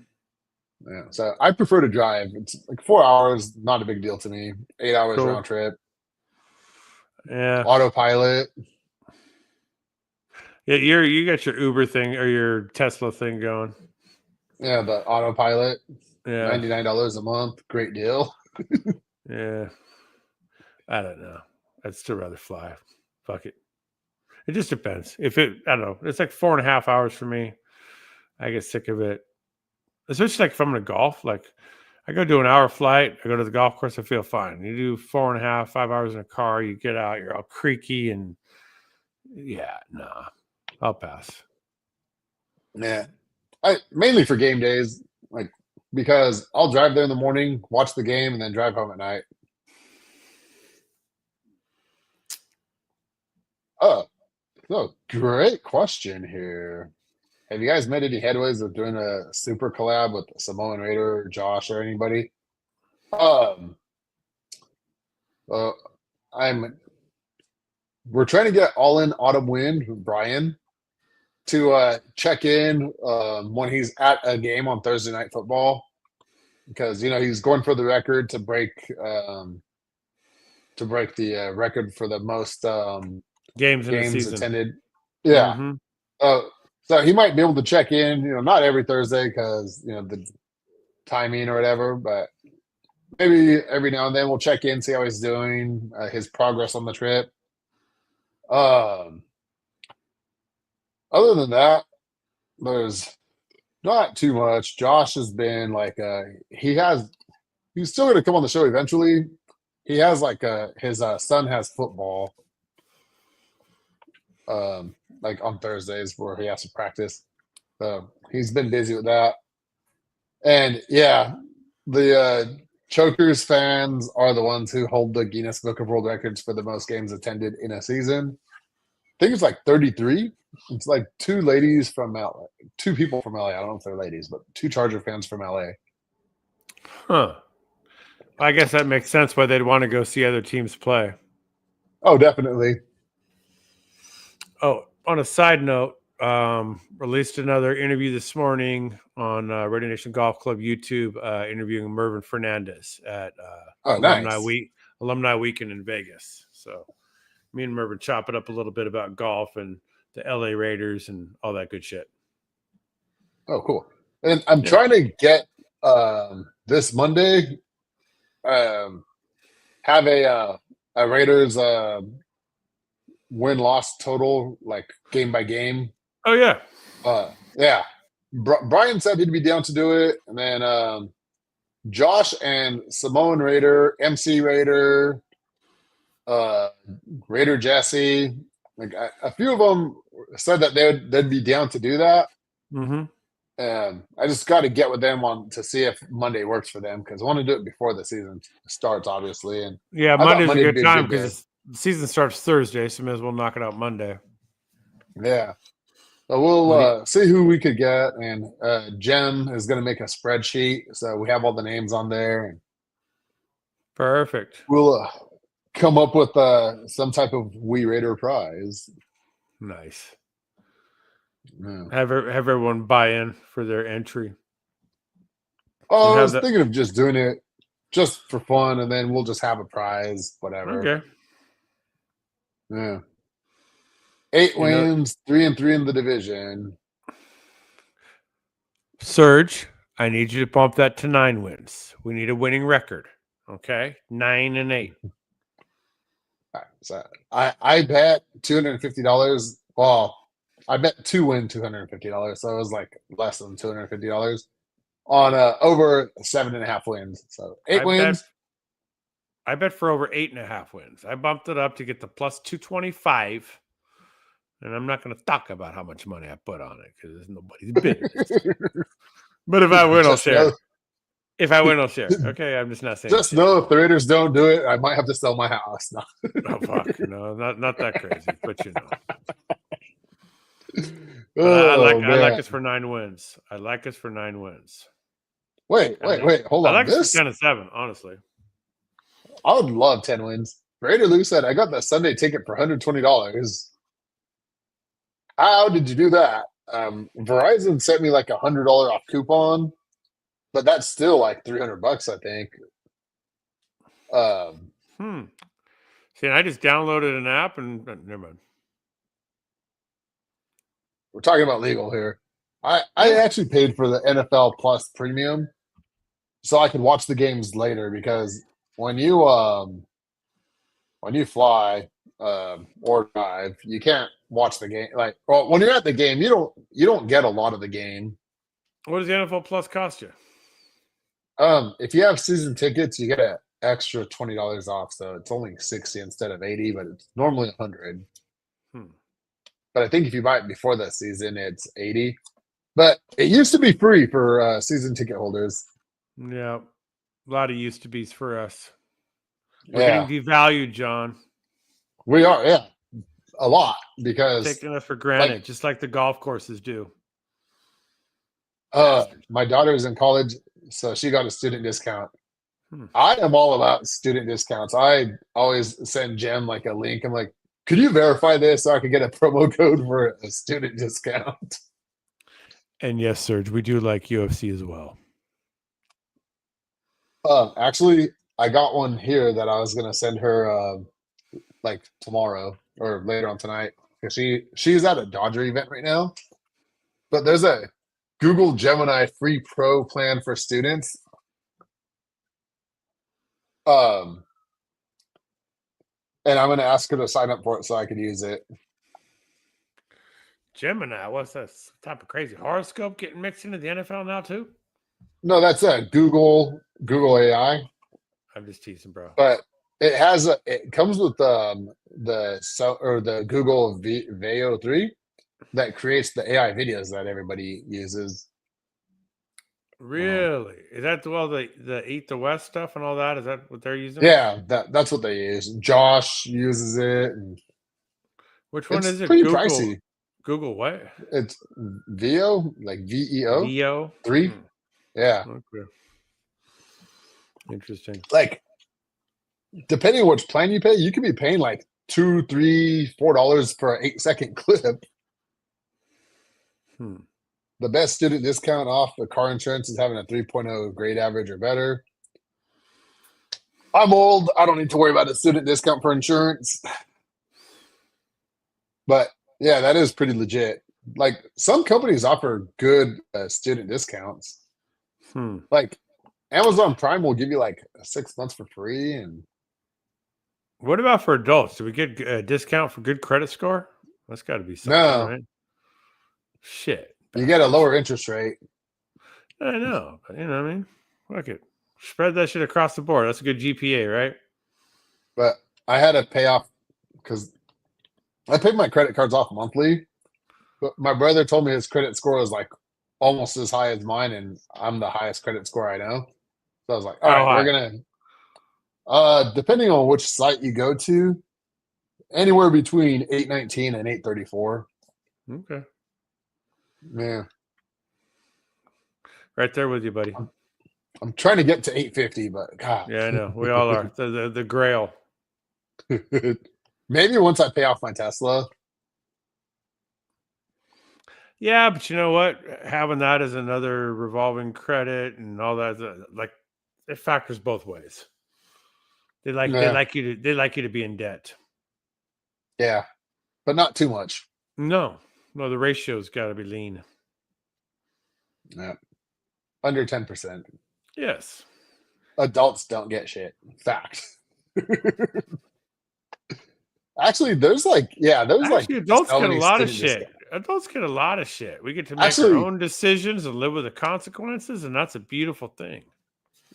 Yeah. So I prefer to drive. It's like 4 hours, not a big deal to me. 8 hours Cool. round trip, Yeah. autopilot. Yeah, you got your Uber thing or your Tesla thing going. Yeah, the autopilot, Yeah. $99 a month, great deal. Yeah. I don't know. I'd still rather fly. Fuck it. It just depends. I don't know. It's like 4.5 hours for me. I get sick of it. Especially like if I'm going to golf. Like I go do an hour flight. I go to the golf course. I feel fine. You do 4.5, 5 hours in a car. You get out. You're all creaky and yeah, nah. I'll pass. Yeah, I mainly for game days, like because I'll drive there in the morning, watch the game, and then drive home at night. Oh, no, great question here. Have you guys made any headways of doing a super collab with Samoan Raider, Josh, or anybody? Um, uh, I'm. We're trying to get All In Autumn Wind with Brian to check in when he's at a game on Thursday Night Football because he's going for the record to break the record for the most Games in the games season. attended. Yeah. Mm-hmm. So he might be able to check in, not every Thursday because, the timing or whatever, but maybe every now and then we'll check in, see how he's doing, his progress on the trip. Um, Other than that, there's not too much. Josh has been like, he's still going to come on the show eventually. He has like his son has football, like on Thursdays where he has to practice. So he's been busy with that. And yeah, the Chokers fans are the ones who hold the Guinness Book of World Records for the most games attended in a season. I think it's like 33. It's like two ladies from LA, two people from LA. I don't know if they're ladies, but two Charger fans from LA. Huh. I guess that makes sense why they'd want to go see other teams play. Oh, definitely. Oh, on a side note, released another interview this morning on Radio Nation Golf Club YouTube, interviewing Mervin Fernandez at Nice. Alumni Weekend in Vegas. So me and Mervin chop it up a little bit about golf and the LA Raiders and all that good shit. Oh, cool. And I'm trying to get this Monday have a Raiders win-loss total, like game by game. Oh yeah. Yeah. Brian said he'd be down to do it, and then Josh and Samoan Raider, MC Raider, Raider Jesse, like a few of them said that they'd be down to do that. Mm-hmm. And I just got to get with them to see if Monday works for them because I want to do it before the season starts, obviously. And yeah, Monday's a good time because the season starts Thursday, so may as well knock it out Monday. Yeah. So we'll see who we could get, and Jen is going to make a spreadsheet, so we have all the names on there. And perfect. We'll come up with some type of Wee Raider prize. Nice. Yeah. Have everyone buy in for their entry. Oh, I was thinking of just doing it just for fun, and then we'll just have a prize, whatever. Okay. Yeah. 8 wins, 3-3 in the division. Serge, I need you to bump that to 9 wins. We need a winning record. Okay? 9-8. All right, so I bet $250. Well, I bet 2 win $250, so it was like less than $250 on over 7.5 wins. So 8 wins. I bet for over 8.5 wins. I bumped it up to get the plus 225. And I'm not going to talk about how much money I put on it because there's nobody's business. But if I win, I'll share. If I win, I'll share. Okay, I'm just not saying. Just know if the Raiders don't do it, I might have to sell my house. No. Oh fuck, no, not that crazy, but I like us for 9 wins. I like us for 9 wins. Wait, hold on. I like us for 10-7, honestly. I would love 10 wins. Raider Lou said, I got the Sunday ticket for $120. How did you do that? Verizon sent me like $100 off coupon. but that's still like $300, I think. See, and I just downloaded an app and never mind. We're talking about legal here. I Yeah. actually paid for the NFL Plus Premium so I could watch the games later, because when you fly or drive, you can't watch the game. Like, well, when you're at the game, you don't get a lot of the game. What does the NFL Plus cost you? If you have season tickets, you get an extra $20 off, so it's only 60 instead of 80, but it's normally 100. But I think if you buy it before the season, it's 80. But it used to be free for season ticket holders. Yeah, a lot of used to be's for us. We're Yeah, getting devalued, John. we are. Yeah, a lot, because Taking us for granted, just like the golf courses do. My daughter is in college, so she got a student discount. I am all about student discounts. I always send Jem like a link. I'm like, could you verify this so I can get a promo code for a student discount? And yes, Serge, we do like UFC as well. Actually, I got one here that I was gonna send her like tomorrow or later on tonight, because she's at a Dodger event right now. But there's a Google Gemini free pro plan for students. And I'm gonna ask her to sign up for it so I could use it. Gemini, what's that type of crazy horoscope getting mixed into the NFL now too? No, that's Google AI. I'm just teasing, bro. But it comes with the Google Veo 3 that creates the AI videos that everybody uses. Really? Is that the Eat the West stuff and all that? Is that what they're using? Yeah, that's what they use. Josh uses it. And which one is it? Pretty Google, pricey. Google what? It's Veo, like VEO. Veo 3. Yeah. Okay. Interesting. Like, depending on which plan you pay, you could be paying like $2, $3, $4 for an 8-second clip. The best student discount off the car insurance is having a 3.0 grade average or better. I'm old. I don't need to worry about a student discount for insurance. But yeah, that is pretty legit. Like, some companies offer good student discounts. Like, Amazon Prime will give you like 6 months for free. And what about for adults? Do we get a discount for good credit score? That's got to be something, right? Shit. You get a lower interest rate. I know, but you know what I mean? Fuck it. Spread that shit across the board. That's a good GPA, right? But I had to pay off, because I paid my credit cards off monthly. But my brother told me his credit score was like almost as high as mine, and I'm the highest credit score I know. So I was like, all right, we're gonna depending on which site you go to, anywhere between 819 and 834. Okay. Yeah. Right there with you, buddy. I'm trying to get to 850, but God. Yeah, I know. We all are. The grail. Maybe once I pay off my Tesla. Yeah, but you know what? Having that as another revolving credit and all that, like, it factors both ways. They like you to be in debt. Yeah, but not too much. No, the ratio's got to be lean. Yeah, under 10%. Yes. Adults don't get shit. Fact. Actually, there's Actually, adults get a lot of shit. Adults get a lot of shit. We get to make our own decisions and live with the consequences, and that's a beautiful thing.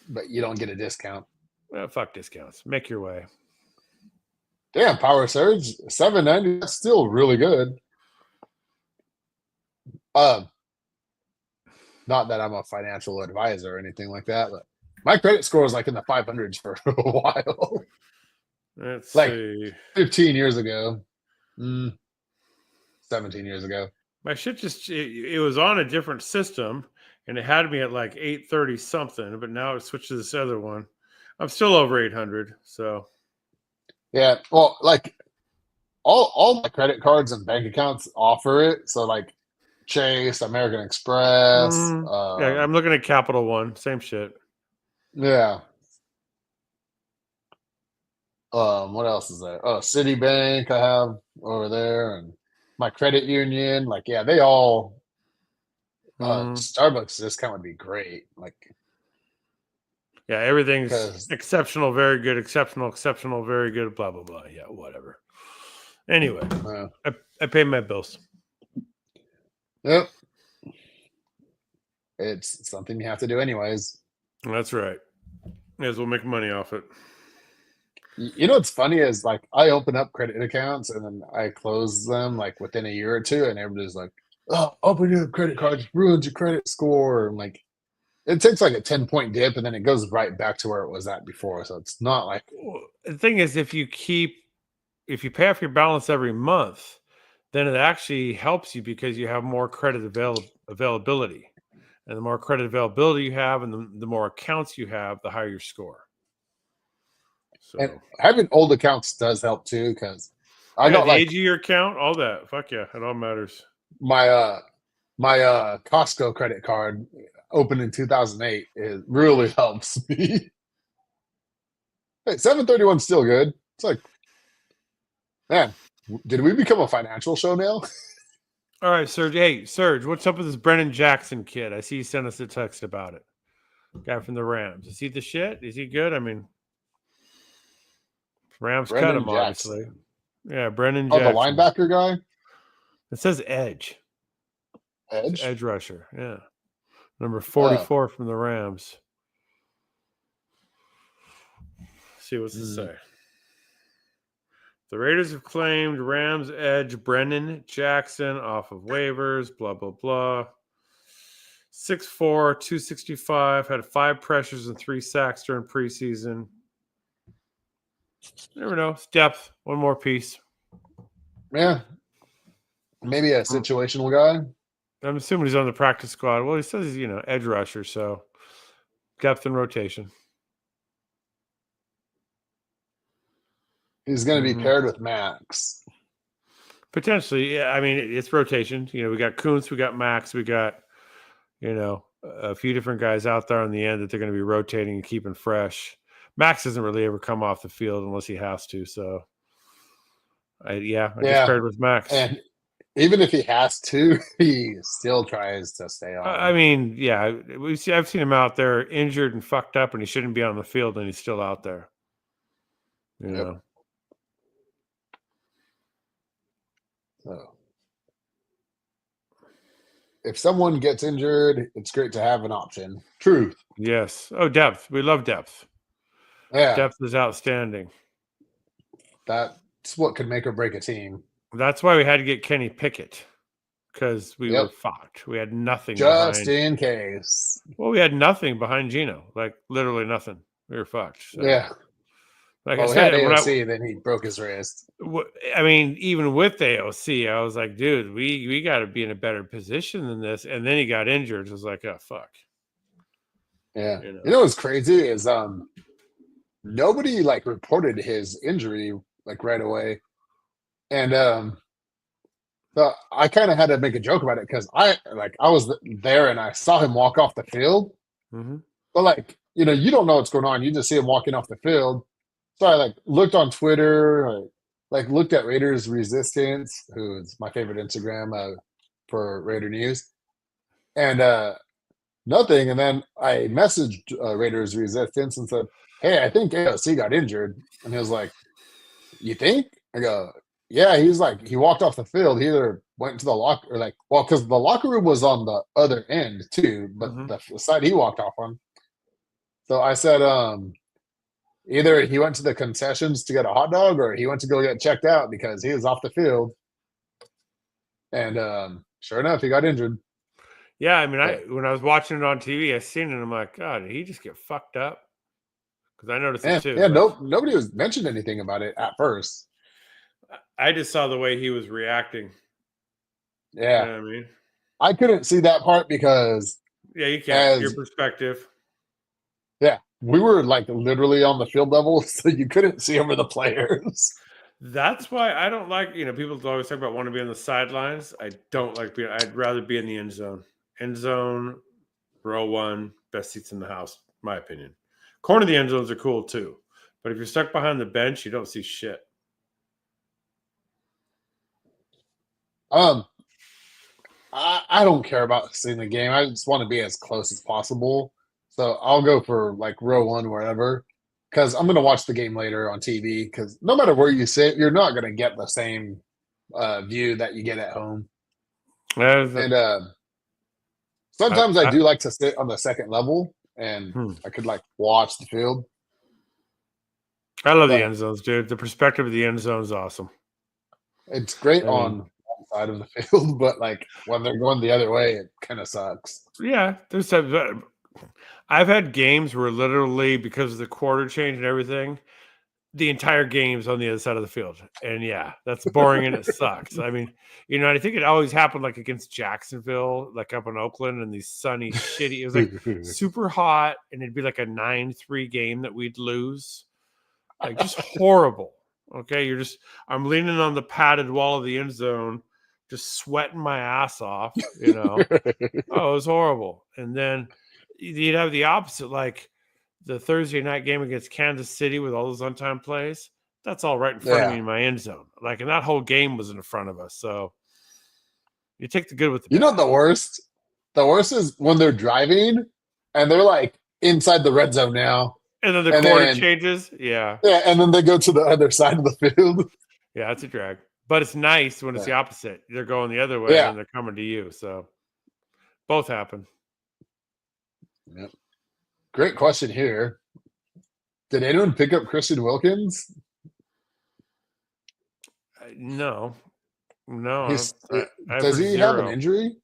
But you don't get a discount. Well, fuck discounts. Make your way. Damn, Power Surge, $7.90. That's still really good. Not that I'm a financial advisor or anything like that, but my credit score was like in the 500s for a while. Let's like see. 15 years ago. 17 years ago. My shit it was on a different system, and it had me at like 830 something, but now it switched to this other one. I'm still over 800, so. Yeah, well, like all my credit cards and bank accounts offer it. So like Chase, American Express. Yeah, I'm looking at Capital One. Same shit. Yeah. What else is there? Oh, Citibank I have over there, and my credit union. Like, yeah, they all. Starbucks discount would be great. Like, yeah, everything's because exceptional, very good, exceptional, very good, blah blah blah. Yeah, whatever. Anyway, I pay my bills. Yep, it's something you have to do anyways. That's right. May as well make money off it. You know what's funny is like I open up credit accounts and then I close them like within a year or two, and everybody's like, "Oh, opening a credit card just ruins your credit score." And like, it takes like a 10-point dip, and then it goes right back to where it was at before. So it's not like the thing is, if you pay off your balance every month, then it actually helps you because you have more credit availability. And the more credit availability you have and the more accounts you have, the higher your score. So and having old accounts does help too, because I got the like age of your account, all that. Fuck yeah, it all matters. my Costco credit card opened in 2008. It really helps me. Hey, 731 still good. It's like, man, did we become a financial show now? All right, Serge. Hey, Serge, what's up with this Brennan Jackson kid? I see you sent us a text about it. Guy from the Rams. Is he the shit? Is he good? I mean, Rams cut Brendan him, Jackson. obviously. Yeah, Brennan Oh, Jackson. the linebacker guy? It says edge. Edge? Edge rusher. Yeah. Number 44 from the Rams. Let's see what's it say. The Raiders have claimed Rams edge Brennan Jackson off of waivers, blah, blah, blah. 6'4", 265, had 5 pressures and 3 sacks during preseason. You never know. It's depth. One more piece. Yeah. Maybe a situational guy. I'm assuming he's on the practice squad. Well, he says he's, edge rusher, so depth and rotation. He's going to be paired with Max. Potentially, yeah. I mean, it's rotation. We got Kuntz, we got Max, we got, a few different guys out there on the end that they're going to be rotating and keeping fresh. Max doesn't really ever come off the field unless he has to. So, I just paired with Max. And even if he has to, he still tries to stay on. I mean, yeah, I've seen him out there injured and fucked up, and he shouldn't be on the field, and he's still out there. You know. So, if someone gets injured, it's great to have an option. Truth. Yes. Oh, depth. We love depth. Yeah. Depth is outstanding. That's what could make or break a team. That's why we had to get Kenny Pickett, because we were fucked. We had nothing just in case. Well, we had nothing behind Geno, like literally nothing. We were fucked. So. Yeah. Like I said, AOC, then he broke his wrist. I mean, even with AOC, I was like, dude, we got to be in a better position than this. And then he got injured. I was like, oh, fuck. Yeah. You know what's crazy is nobody like reported his injury like right away. And so I kind of had to make a joke about it because I was there and I saw him walk off the field. Mm-hmm. But like, you don't know what's going on. You just see him walking off the field. So I like looked on Twitter, like looked at Raiders Resistance, who's my favorite Instagram for Raider news, and nothing. And then I messaged Raiders Resistance and said, "Hey, I think AOC got injured." And he was like, "You think?" I go, "Yeah." He's like, he walked off the field. He either went to the locker or because the locker room was on the other end too, but the side he walked off on. So I said, either he went to the concessions to get a hot dog or he went to go get checked out because he was off the field. And sure enough, he got injured. Yeah, I mean, when I was watching it on TV, I seen it and I'm like, God, did he just get fucked up? Because I noticed it too. Yeah, nobody was mentioned anything about it at first. I just saw the way he was reacting. Yeah. You know what I mean? I couldn't see that part because... Yeah, you can't. Your perspective. Yeah. We were like literally on the field level, so you couldn't see over the players. That's why I don't like, people always talk about wanting to be on the sidelines. I don't like being, I'd rather be in the end zone. End zone, row one, best seats in the house, my opinion. Corner of the end zones are cool too. But if you're stuck behind the bench, you don't see shit. Um, I don't care about seeing the game. I just want to be as close as possible. So I'll go for like row one wherever, because I'm gonna watch the game later on TV. Because no matter where you sit, you're not gonna get the same view that you get at home. And sometimes I do like to sit on the second level, and I could like watch the field. I love the end zones, dude. The perspective of the end zone is awesome. It's great on one side of the field, but like when they're going the other way, it kind of sucks. Yeah, there's times I've had games where literally because of the quarter change and everything, the entire game's on the other side of the field. And yeah, that's boring and it sucks. I mean, I think it always happened like against Jacksonville, like up in Oakland, and these sunny, shitty. It was like super hot, and it'd be like a 9-3 game that we'd lose. Like just horrible. Okay, I'm leaning on the padded wall of the end zone, just sweating my ass off, Oh, it was horrible. And then you'd have the opposite, like the Thursday night game against Kansas City with all those on-time plays. That's all right in front of me in my end zone. Like, and that whole game was in front of us. So you take the good with the bad. You know the worst? The worst is when they're driving and they're like inside the red zone now. And then the quarter changes. Yeah. Yeah, and then they go to the other side of the field. Yeah, it's a drag. But it's nice when it's the opposite. They're going the other way and they're coming to you. So both happen. Yep. Great question here. Did anyone pick up Christian Wilkins? No. Does he have an injury?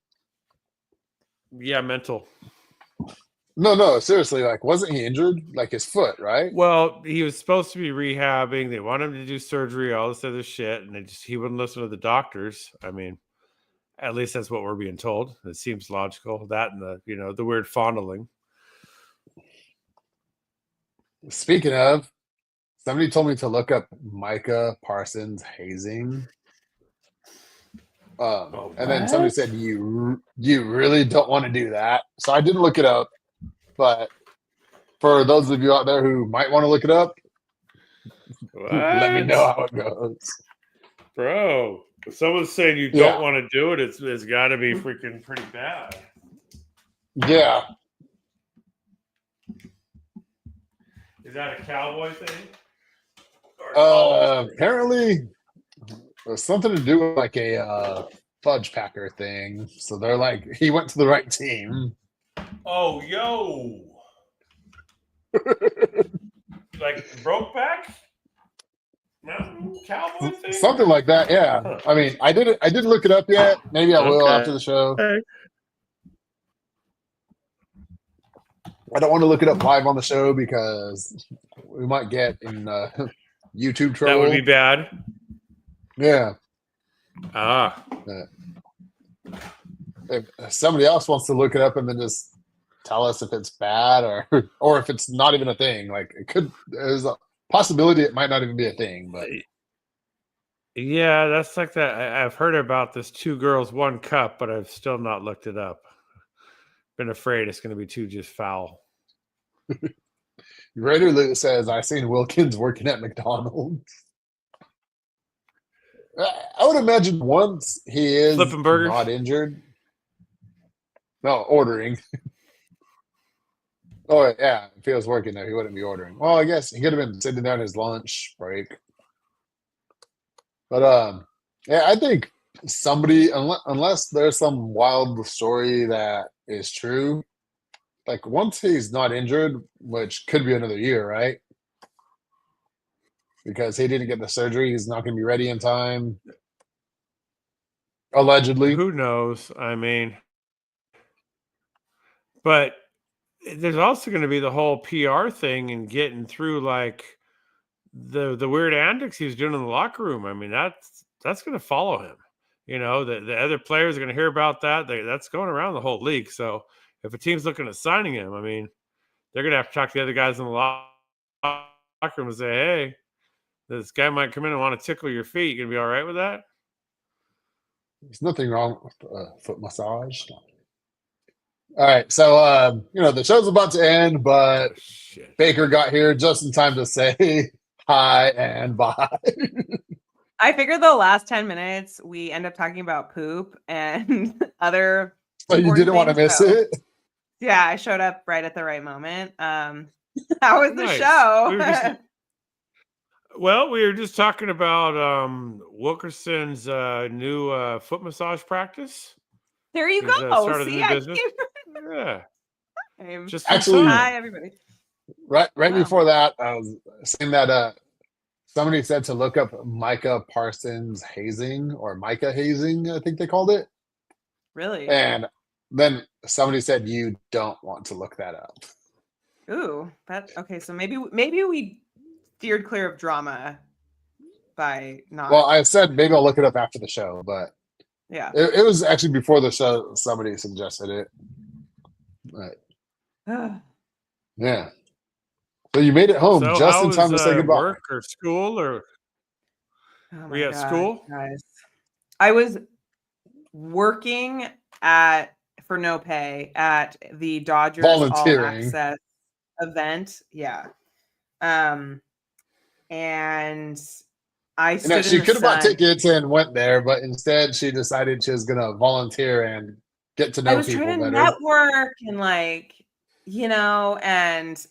Yeah, mental. No, seriously, like, wasn't he injured? Like his foot, right? Well, he was supposed to be rehabbing. They want him to do surgery, all this other shit, and he wouldn't listen to the doctors. I mean, at least that's what we're being told. It seems logical. That and the weird fondling. Speaking of, somebody told me to look up Micah Parsons hazing. And then somebody said you really don't want to do that. So I didn't look it up. But for those of you out there who might want to look it up, let me know how it goes. Bro, if someone's saying you don't want to do it, it's got to be freaking pretty bad. Yeah. Is that a cowboy thing? Apparently, there's something to do with like a fudge packer thing. So they're like, he went to the right team. Oh, yo. Like Brokeback? Mountain cowboy thing? Something like that, yeah. Huh. I mean, I didn't look it up yet. Maybe I will after the show. Okay. I don't want to look it up live on the show because we might get in YouTube trouble. That would be bad. Yeah. If somebody else wants to look it up and then just tell us if it's bad or if it's not even a thing, like there's a possibility it might not even be a thing. But yeah, that's like that. I've heard about this 2 girls 1 cup, but I've still not looked it up. Been afraid it's going to be too just foul. Raider Lou says, I seen Wilkins working at McDonald's. I would imagine once he is flipping burgers, not injured. No, ordering. Oh, yeah. If he was working there, he wouldn't be ordering. Well, I guess he could have been sitting there on his lunch break. But, yeah, I think somebody, unless there's some wild story that is true, like once he's not injured, which could be another year, right? Because he didn't get the surgery, he's not going to be ready in time. Allegedly. Who knows? I mean, but there's also going to be the whole PR thing and getting through like the weird antics he was doing in the locker room. I mean, that's going to follow him. The other players are going to hear about that. That's going around the whole league. So if a team's looking at signing him, I mean, they're going to have to talk to the other guys in the locker room and say, hey, This guy might come in and want to tickle your feet. You gonna be all right with that? There's nothing wrong with foot massage. All right, so the show's about to end, but Shit. Baker got here just in time to say hi and bye. I figured the last 10 minutes we end up talking about poop and other. So you didn't want to miss it? Yeah, I showed up right at the right moment. How was the Nice. show? We were just talking about Wilkerson's new foot massage practice. There you He's, go. started a See, new business. Yeah. Just Actually, hi everybody. Right before that, I was saying that somebody said to look up Micah Parsons hazing or Micah hazing, I think they called it. Really? And then somebody said you don't want to look that up. Ooh, okay. So maybe we steered clear of drama by not. Well, I said maybe I'll look it up after the show, but yeah, it was actually before the show. Somebody suggested it. But, yeah. So you made it home just in time to say goodbye. Work or school or were you at school? Guys. I was working for no pay at the Dodgers All Access event. Yeah. And I stood she in the could have bought sun. tickets and went there, but instead she decided she was going to volunteer and get to know people better. I was trying to network and and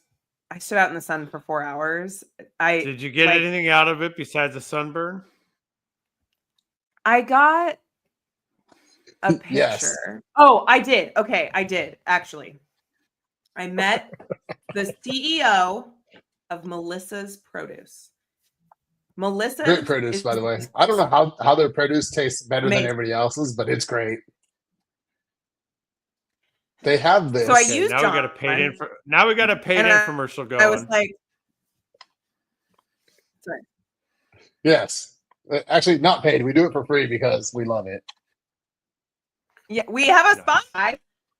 I stood out in the sun for 4 hours. Did you get anything out of it besides a sunburn? I got a picture. Yes. Oh, I did. Okay, I did actually. I met the CEO of Melissa's Produce. Melissa, great produce, by the way. I don't know how their produce tastes better than everybody else's, but it's great. They have this. So I used now we got a paid infomercial going. I was like, sorry. Yes, actually not paid. We do it for free because we love it. Yeah, we have a spot.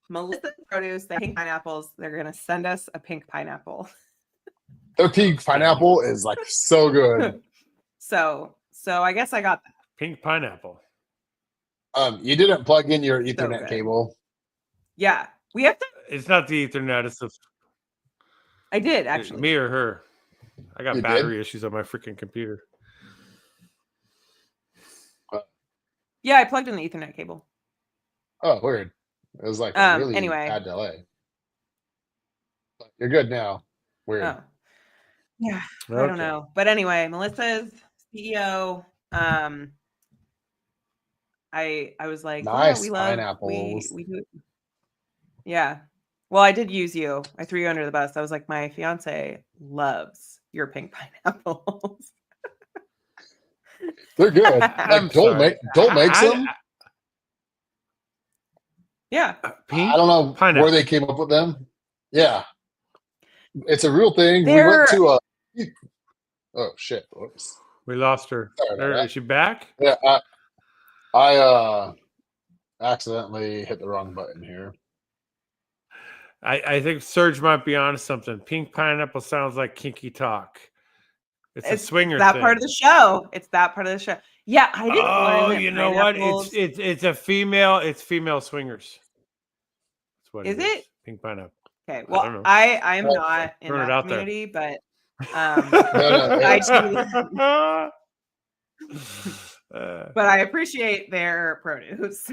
Melissa's Produce, the pink pineapples. They're gonna send us a pink pineapple. Their pink pineapple is like so good. So I guess I got that. Pink pineapple. You didn't plug in your Ethernet cable. Yeah, we have to. It's not the Ethernet. It's I did actually. Me or her. I got battery issues on my freaking computer. Yeah, I plugged in the Ethernet cable. Oh, weird. It was like a really bad delay. But you're good now. Weird. Oh. Yeah, okay. I don't know. But anyway, Melissa's CEO. I was like, nice we love pineapples. We do. Yeah. Well, I did use you. I threw you under the bus. I was like, my fiance loves your pink pineapples. They're good. Don't make some. Yeah. I don't know where they came up with them. Yeah. It's a real thing. We went to a. Oh shit! Whoops. We lost her. Is she back? Yeah, I accidentally hit the wrong button here. I think Serge might be onto something. Pink pineapple sounds like kinky talk. It's a swinger that thing. part of the show. It's that part of the show. Yeah, I didn't learn that. You know what? It's a female. It's female swingers. That's what is it? Pink pineapple. Okay. Well, I am not in that community, but but I appreciate their produce.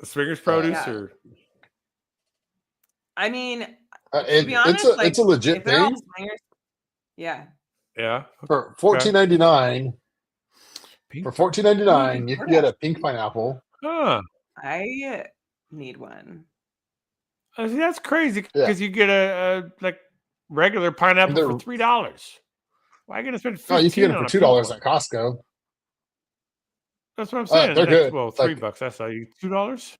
The swingers produce, or I mean, to be honest, it's a legit thing. Yeah. Yeah. For $14.99. For $14.99, you can get a pink pineapple. Huh. I need one. See, that's crazy because you get a like regular pineapple for $3. Why are you gonna spend $15? Oh, you can get it for $2 at Costco. That's what I'm saying. They're good. Well, $3. I saw you $2.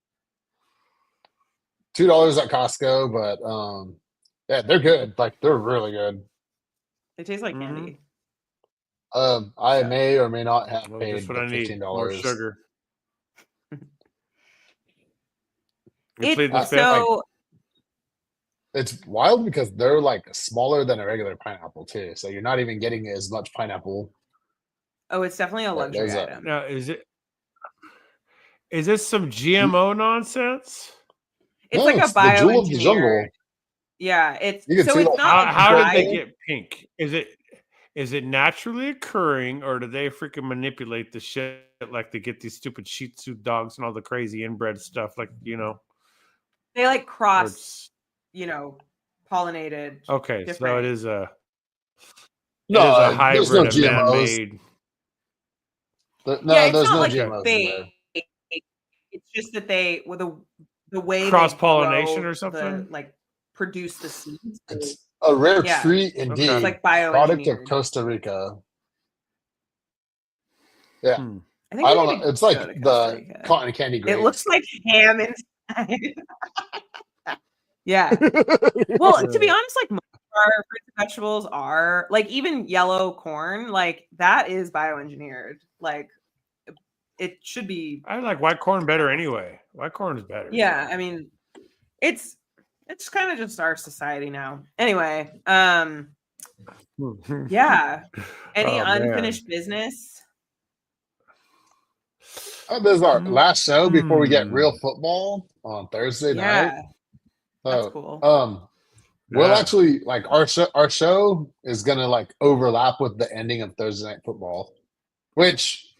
$2 at Costco, but yeah, they're good. Like they're really good. They taste like candy. I may or may not have paid just what I need. $15. More sugar. it's wild because they're like smaller than a regular pineapple too. So you're not even getting as much pineapple. Oh, it's definitely a luxury There's a- item. Now, is this some GMO nonsense? It's No, like a it's the jewel of the bioengineered. jungle. Yeah, it's You can so see it's the- not like How did they dry. get pink? Is it naturally occurring, or do they freaking manipulate the shit like they get these stupid Shih Tzu dogs and all the crazy inbred stuff? Like, They like or cross, it's- pollinated. okay, so different. it is a No, there's hybrid, no a GMOs. man-made. No, Yeah, it's there's not no like GMOs in there. fake. It's just that they with the way Cross-pollination they or something? produce the seeds. It's a rare Yeah. treat Okay. indeed. It's like Product of bioengineered. Costa Rica. Yeah. Hmm. I think I we don't need know. to It's like go to Costa the Rica. cotton candy grapes. It looks like ham inside. Yeah. Well, to be honest, like most of our fruits and vegetables are like even yellow corn, like that is bioengineered. Like it should be. I like white corn better anyway. White corn is better. Yeah, I mean, it's kind of just our society now. Anyway, yeah. Any Oh, man. unfinished business? This is our last show before we get real Mm. football on Thursday night. Yeah, that's So, cool. we'll Yeah. actually like our show is gonna like overlap with the ending of Thursday Night Football, which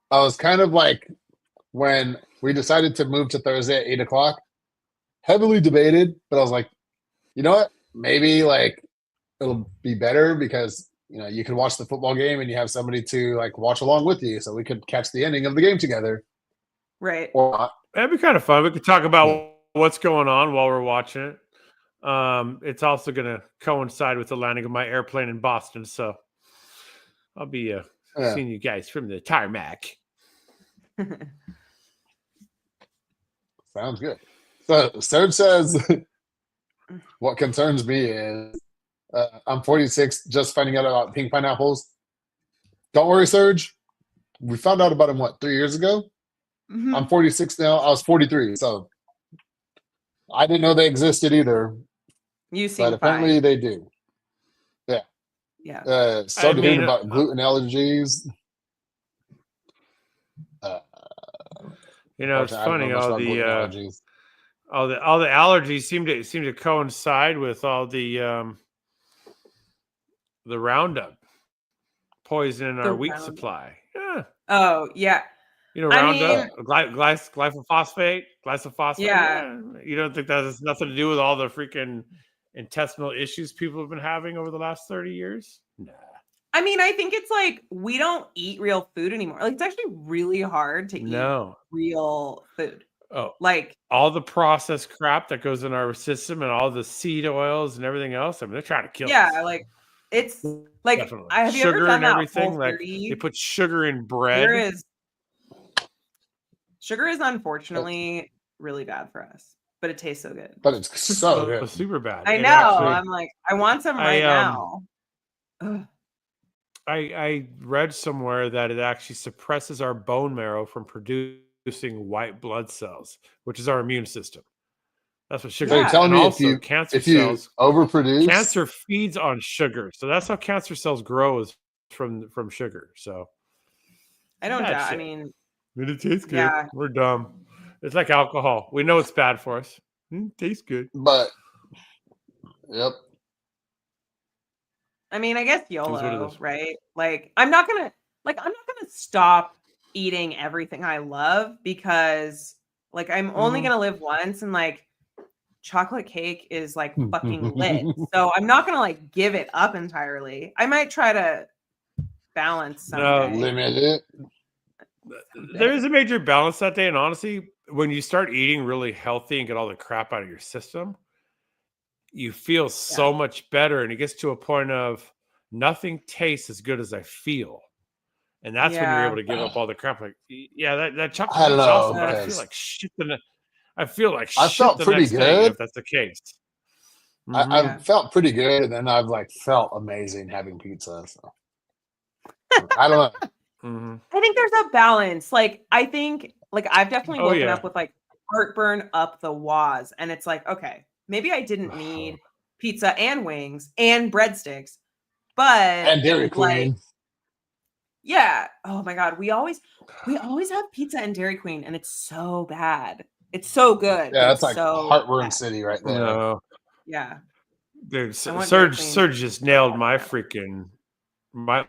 I was kind of like when we decided to move to Thursday at 8:00, heavily debated, but I was like, you know what? Maybe like it'll be better because you can watch the football game and you have somebody to like watch along with you, so we could catch the ending of the game together. Right. Or not. That'd be kind of fun. We could talk about what's going on while we're watching it. It's also going to coincide with the landing of my airplane in Boston, so I'll be seeing you guys from the tarmac. Sounds good. So Serge says, what concerns me is I'm 46, just finding out about pink pineapples. Don't worry, Serge. We found out about them, 3 years ago? Mhm. I'm 46 now. I was 43, so I didn't know they existed either. You seem But apparently fine. they do. Yeah. Started hearing mean, about gluten allergies. It's I don't funny know much all about the gluten allergies. all the allergies seem to coincide with all the Roundup poison in our wheat Roundup. supply. Yeah. Oh, yeah. Roundup, glyphosate. Yeah. You don't think that has nothing to do with all the freaking intestinal issues people have been having over the last 30 years? Nah. I mean, I think it's like we don't eat real food anymore. Like it's actually really hard to eat real food. Oh, like all the processed crap that goes in our system and all the seed oils and everything else. I mean, they're trying to kill us. Yeah, like it's like Definitely. have you ever Sugar done and that everything. Like 30? they put sugar in bread. Sugar is unfortunately really bad for us, but it tastes so good. But it's so good. Super bad. I It know. actually- I'm like, I want some right now. Ugh. I read somewhere that it actually suppresses our bone marrow from producing white blood cells, which is our immune system. That's what sugar. So you're is. telling And me also, if you overproduce, cancer feeds on sugar, so that's how cancer cells grow is from sugar. So I don't bad doubt. I shit. mean, it tastes good. Yeah. We're dumb. It's like alcohol. We know it's bad for us. Tastes good. but yep. I mean, I guess Is what it YOLO, is. right? Like, I'm not gonna stop eating everything I love because, like, I'm only Mhm. gonna live once, and like, chocolate cake is like fucking lit. So I'm not gonna like give it up entirely. I might try to balance someday. Limit it. There is a major balance that day, and honestly, when you start eating really healthy and get all the crap out of your system, you feel so much better, and it gets to a point of nothing tastes as good as I feel, and that's when you're able to give up all the crap. Like, yeah, that chocolate I is know, awesome, but I because feel like shit. I feel like I shit felt the pretty next day good. if that's the case. I felt pretty good, and then I've like felt amazing having pizza. So I don't know. I think there's a balance. Like, I think, like, I've definitely Oh, woken yeah. up with like heartburn up the waz, and it's like, okay, maybe I didn't need pizza and wings and breadsticks, but And Dairy Queen. Yeah. Oh my God. We always have pizza and Dairy Queen, and it's so bad. It's so good. Yeah, but that's it's like so Heartburn bad. City right there. No, Yeah. dude, I want Dairy Serge Queen. just nailed my freaking my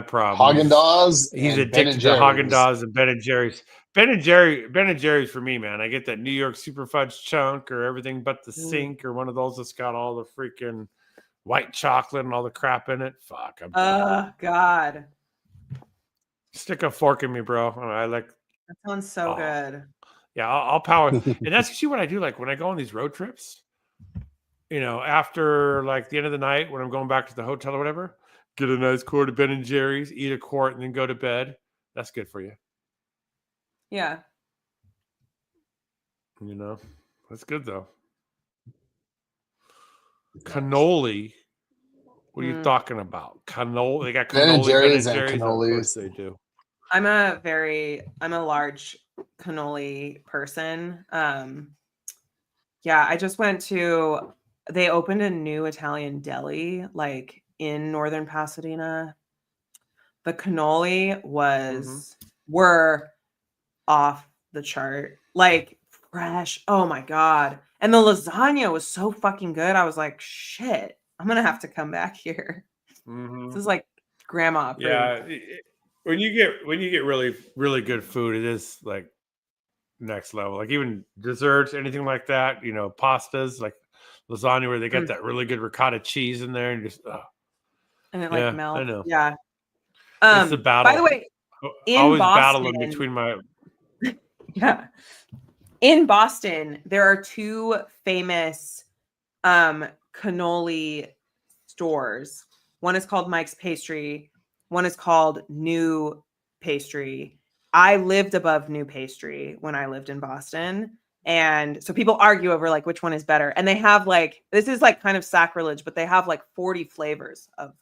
problem. Haagen-Dazs He's and Ben addicted and to Haagen Jerry's. Dazs and Ben and Jerry's. Ben and Jerry's for me, man. I get that New York Super Fudge chunk or everything but the sink or one of those that's got all the freaking white chocolate and all the crap in it. Fuck. I'm done. God. Stick a fork in me, bro. I like. That sounds so good. Yeah, I'll power. And that's actually what I do. Like when I go on these road trips, after like the end of the night when I'm going back to the hotel or whatever, get a nice quart of Ben and Jerry's, eat a quart, and then go to bed. That's good for you. Yeah. That's good though. Cannoli. What are you talking about? Cannoli. They got cannoli, Ben and Jerry's and and Jerry's. Of course cannolis. they do. I'm a large cannoli person. Yeah, I just went to. They opened a new Italian deli like in northern Pasadena. The cannoli were off the chart, like fresh. Oh my God. And the lasagna was so fucking good. I was like, shit, I'm gonna have to come back here. This is like grandma approved. Yeah. When you get really, really good food, it is like next level. Like even desserts, anything like that, pastas, like lasagna where they get that really good ricotta cheese in there and just and it like melts. I know. Yeah. It's the battle. By the way, in always Boston, battling between my yeah. In Boston, there are two famous cannoli stores. One is called Mike's Pastry. One is called New Pastry. I lived above New Pastry when I lived in Boston. And so people argue over like which one is better. And they have like, this is like kind of sacrilege, but they have like 40 flavors of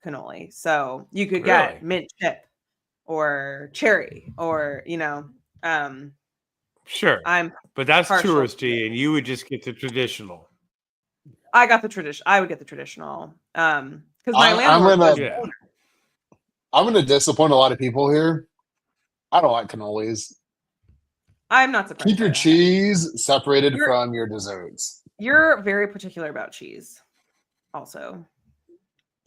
cannoli. So you could get mint chip or cherry or, sure. But that's touristy and you would just get the traditional. I got the tradition. I would get the traditional. Because my landlord I'm gonna disappoint a lot of people here. I don't like cannolis. I'm not surprised. Keep your cheese separated from your desserts. You're very particular about cheese. Also,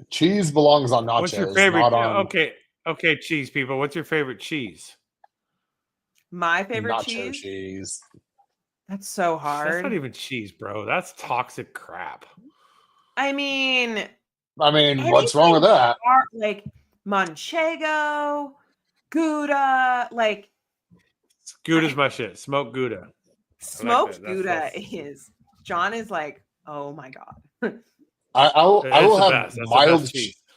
cheese belongs on nachos. What's your favorite? Okay, cheese people. What's your favorite cheese? My favorite nacho cheese. That's so hard. That's not even cheese, bro. That's toxic crap. I mean, what's wrong with that? Like Manchego, Gouda, like Gouda's my shit. Smoked Gouda. Smoked Gouda is. John is like, oh my God. I will have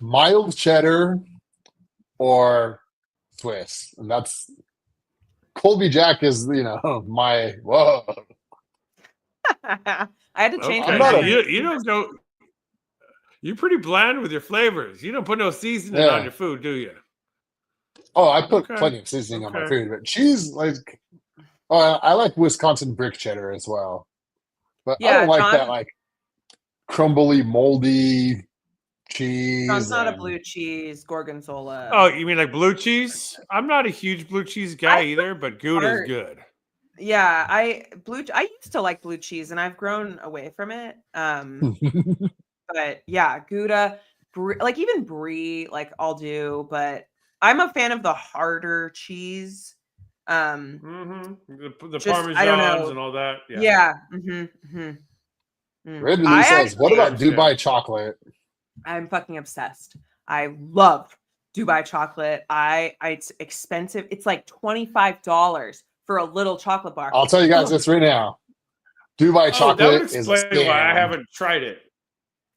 mild cheddar or Swiss, and that's Colby Jack is my whoa. I had to change. You don't go. You're pretty bland with your flavors. You don't put no seasoning on your food, do you? Oh, I put plenty of seasoning on my food, but cheese, I like Wisconsin brick cheddar as well. But I don't like that crumbly, moldy cheese. John's not a blue cheese gorgonzola. Oh, you mean like blue cheese? I'm not a huge blue cheese guy either, but Gouda's good. Yeah, I used to like blue cheese, and I've grown away from it. But yeah, Gouda, like even brie, like I'll do, but I'm a fan of the harder cheese. The Parmesans and all that. Yeah. Ridley says, what about Dubai chocolate? I'm fucking obsessed. I love Dubai chocolate. It's expensive. It's like $25 for a little chocolate bar. I'll tell you guys this right now. Dubai chocolate is a scam. Why I haven't tried it.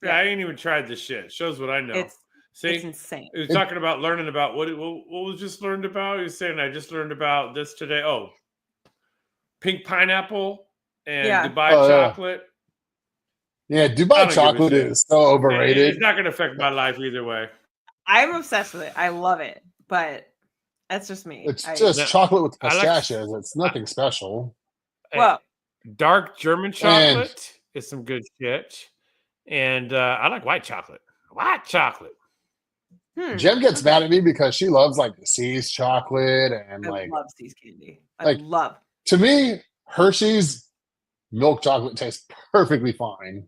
Yeah, I ain't even tried this shit. Shows what I know. It's insane. He was talking about learning about what was just learned about. He was saying I just learned about this today. Oh, pink pineapple and Dubai chocolate. Yeah, Dubai chocolate is so overrated. It's not going to affect my life either way. I'm obsessed with it. I love it, but that's just me. It's just chocolate with pistachios. It's nothing special. Well, Dark German chocolate is some good shit. And I like white chocolate. White chocolate. Jem gets mad at me because she loves like See's chocolate and I like love See's candy. like, love. To me, Hershey's milk chocolate tastes perfectly fine.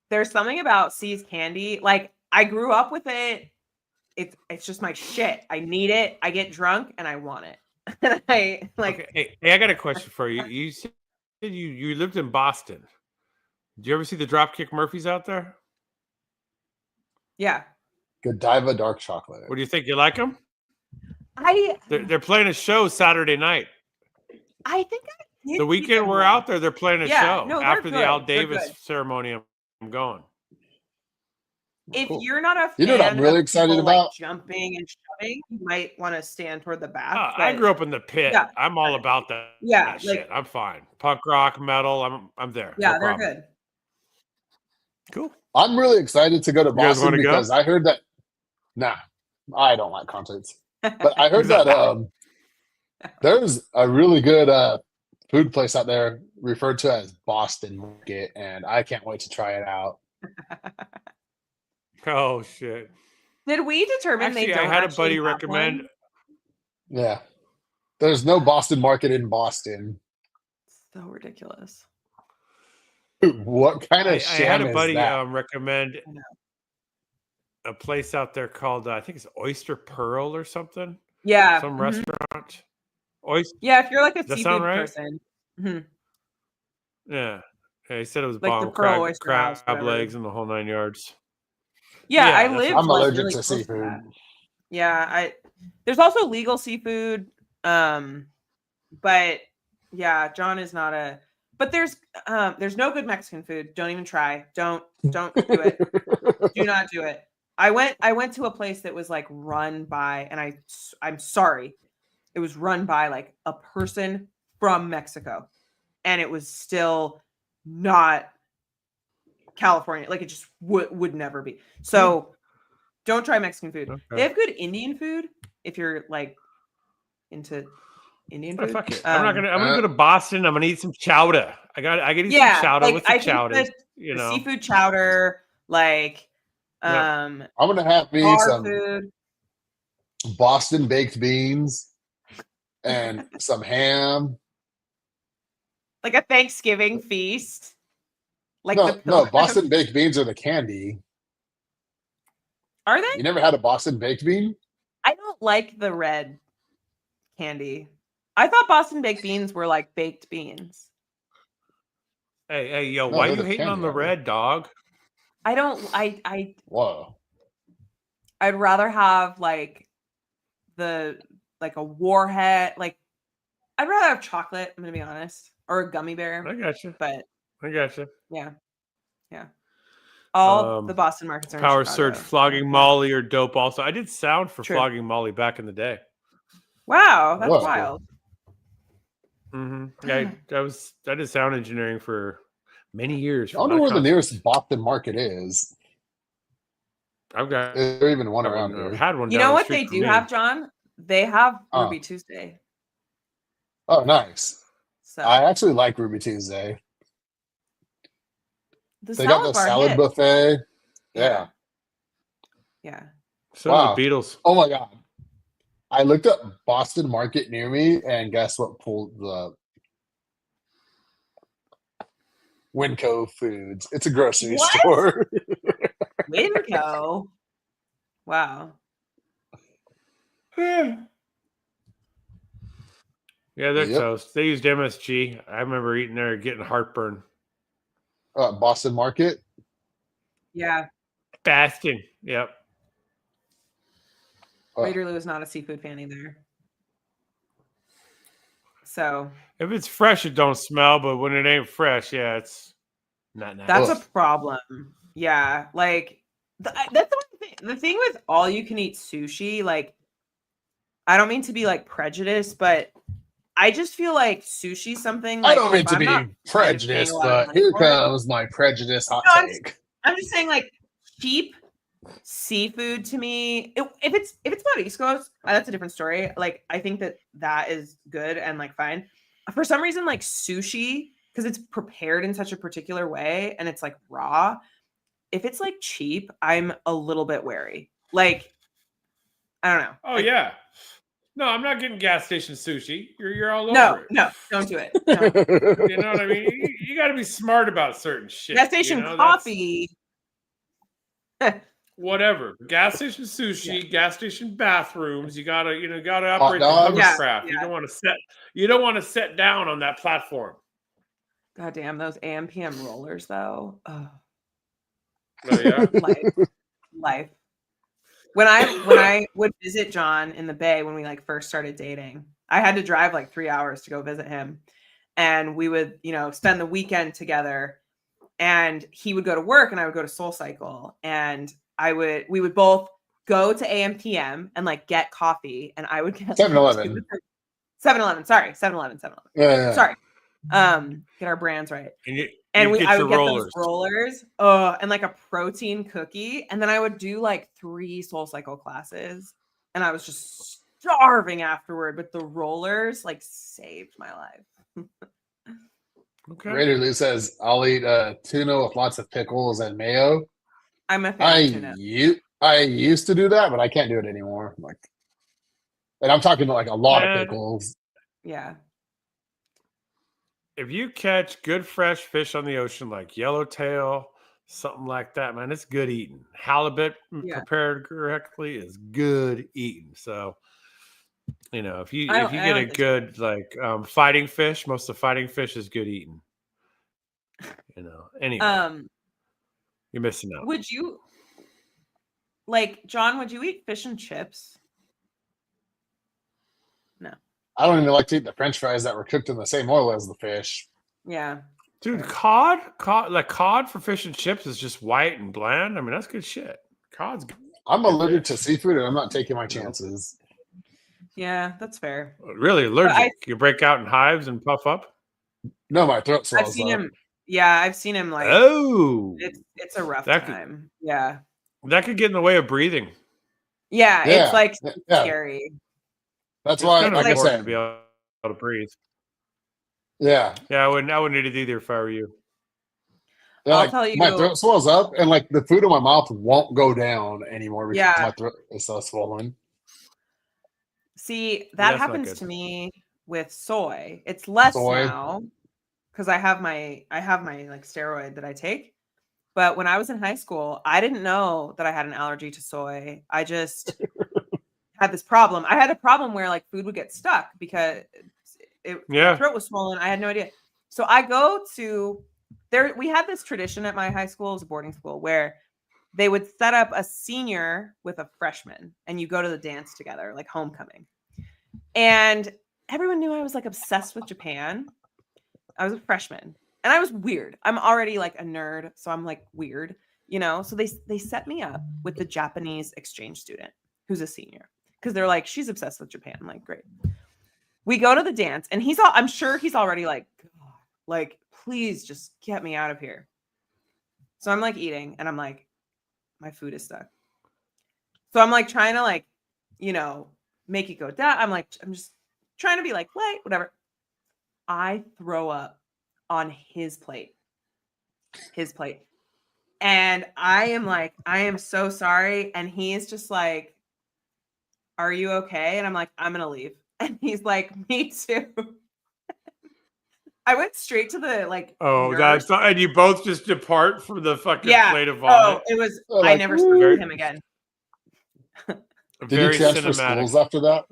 There's something about See's candy. Like I grew up with it. It's just my shit. I need it. I get drunk and I want it. And I like. Okay. Hey, I got a question for you. You said you lived in Boston. Did you ever see the Dropkick Murphys out there? Yeah. Godiva dark chocolate. What do you think? You like them? They're playing a show Saturday night. I think the weekend we're out there, they're playing a show after the Al Davis ceremony. I'm going. If you're not a fan, you know what I'm really excited about? Like jumping and shoving, you might want to stand toward the back. I grew up in the pit. Yeah. I'm all about that. Yeah, that shit. I'm fine. Punk rock, metal. I'm there. Yeah, no they're problem. good. Cool. I'm really excited to go to Boston because I heard that. Nah, I don't like concerts, but I heard that there's a really good food place out there referred to as Boston Market, and I can't wait to try it out. Oh shit! Did we determine I had a buddy recommend. One? Yeah, there's no Boston Market in Boston. So ridiculous. What kind of I had a buddy recommend a place out there called I think it's Oyster Pearl or something. Yeah, some restaurant. Oyster. Yeah, if you're like a Does seafood right? person. Mm-hmm. Yeah, he said it was like bomb. Crab legs and the whole 9 yards. Yeah, I live. I'm allergic really to seafood. Yeah, there's also legal seafood, but yeah, John is not a. But there's no good Mexican food. Don't even try. Don't do it. Do not do it. I went to a place that was like run by, and I'm sorry, it was run by like a person from Mexico, and it was still not California. Like it just would never be. So don't try Mexican food. Okay. They have good Indian food if you're like into Indian food. Fuck it. I'm gonna go to Boston. I'm gonna eat some chowder. I gotta eat some chowder like, with the chowder. The seafood chowder, like I'm gonna have me some food. Boston baked beans and some ham. Like a Thanksgiving feast. Like no, Boston baked beans are the candy. Are they? You never had a Boston baked bean? I don't like the red candy. I thought Boston baked beans were like baked beans. Hey, yo, why are you hating on the red, dog? I don't. Whoa. I'd rather have like a warhead. Like I'd rather have chocolate. I'm gonna be honest, or a gummy bear. I got you. But I got you. Yeah. All the Boston markets are Power Surge, Flogging Molly, or Dope. Also, I did sound for Flogging Molly back in the day. Wow, that's wild. Mm-hmm. Yeah, I did sound engineering for many years. I wonder where the nearest Boston market is. I've got. Is there even one around here? Had one. You know what they do have, John? They have Ruby Tuesday. Oh, nice. So I actually like Ruby Tuesday. They got the salad hit. buffet. Yeah. So wow. The Beatles. Oh my God. I looked up Boston Market near me, and guess what pulled the Winco Foods. It's a grocery store. Winco. Wow. Yeah, they're toast. They used MSG. I remember eating there and getting heartburn. Boston Market? Yeah. Bastion. Yep. Raider Lou is not a seafood fan either. So if it's fresh, it don't smell, but when it ain't fresh, it's not nice. That's a problem. Yeah. Like that's the thing. The thing with all you can eat sushi, like I don't mean to be like prejudiced, but I just feel like sushi something. Like, I don't mean to be prejudiced, but here comes my prejudice hot take. I'm just saying, like cheap seafood to me, if it's about East Coast, that's a different story. Like I think that is good and like fine. For some reason, like sushi, because it's prepared in such a particular way and it's like raw. If it's like cheap, I'm a little bit wary. Like I don't know. Oh like, yeah. No, I'm not getting gas station sushi. You're all no, over it. no, don't do it. No. You know what I mean? You got to be smart about certain shit. Gas station coffee. Whatever. Gas station sushi, gas station bathrooms. You gotta Hot operate the dogs. hovercraft. Yeah. You don't want to set down on that platform. God damn those AM PM rollers though. Oh yeah. Life. When I would visit John in the Bay when we like first started dating, I had to drive like 3 hours to go visit him. And we would, spend the weekend together, and he would go to work and I would go to Soul Cycle, and we would both go to AM/PM and like get coffee, and I would get 7-Eleven. 7-Eleven. Sorry. 7-Eleven. Yeah. Sorry. Get our brands right. I would get rollers. those rollers, and like a protein cookie, and then I would do like 3 Soul Cycle classes, and I was just starving afterward. But the rollers like saved my life. Okay. Raider Lou says, "I'll eat tuna with lots of pickles and mayo." I'm a fan of tuna. I used to do that, but I can't do it anymore. Like, and I'm talking like a lot of pickles. Yeah. If you catch good fresh fish on the ocean, like yellowtail, something like that, man, it's good eating. Halibut prepared correctly is good eating. So, if you get a good fighting fish, most of fighting fish is good eating. Anyway, you're missing out. Would you John? Would you eat fish and chips? No. I don't even like to eat the French fries that were cooked in the same oil as the fish. Yeah. Dude, cod for fish and chips is just white and bland. I mean, that's good shit. Cod's good. I'm allergic to seafood, and I'm not taking my chances. Yeah, that's fair. Really allergic? You break out in hives and puff up? No, my throat swells I've seen up. him. Yeah, I've seen him like. Oh, it's a rough time. Yeah. That could get in the way of breathing. Yeah, it's like scary. That's why, kind of like I said, to be able to breathe. Yeah. Yeah, I wouldn't eat it either if I were you. Yeah, I'll tell you, my throat swells up, and like the food in my mouth won't go down anymore because my throat is so swollen. See, that happens to me with soy. It's less now because I have my like steroid that I take. But when I was in high school, I didn't know that I had an allergy to soy. I just had this problem. I had a problem where like food would get stuck because my throat was swollen. I had no idea. So I go to there. We had this tradition at my high school, it was a boarding school, where they would set up a senior with a freshman, and you go to the dance together, like homecoming. And everyone knew I was like obsessed with Japan. I was a freshman, and I was weird. I'm already like a nerd, so I'm like weird, So they set me up with the Japanese exchange student who's a senior, because they're like, she's obsessed with Japan. I'm like, great. We go to the dance, and I'm sure he's already like, please just get me out of here. So I'm like eating, and I'm like, my food is stuck. So I'm like trying to make it go down. I'm just trying to be like light, whatever. I throw up on his plate. And I am like, I am so sorry. And he is just like, are you okay? And I'm like, I'm going to leave. And he's like, me too. I went straight to the nurse. That's not, and you both just depart from the fucking plate of Oh, vomit. it was, I never spoke to him again. Did you transfer schools after that?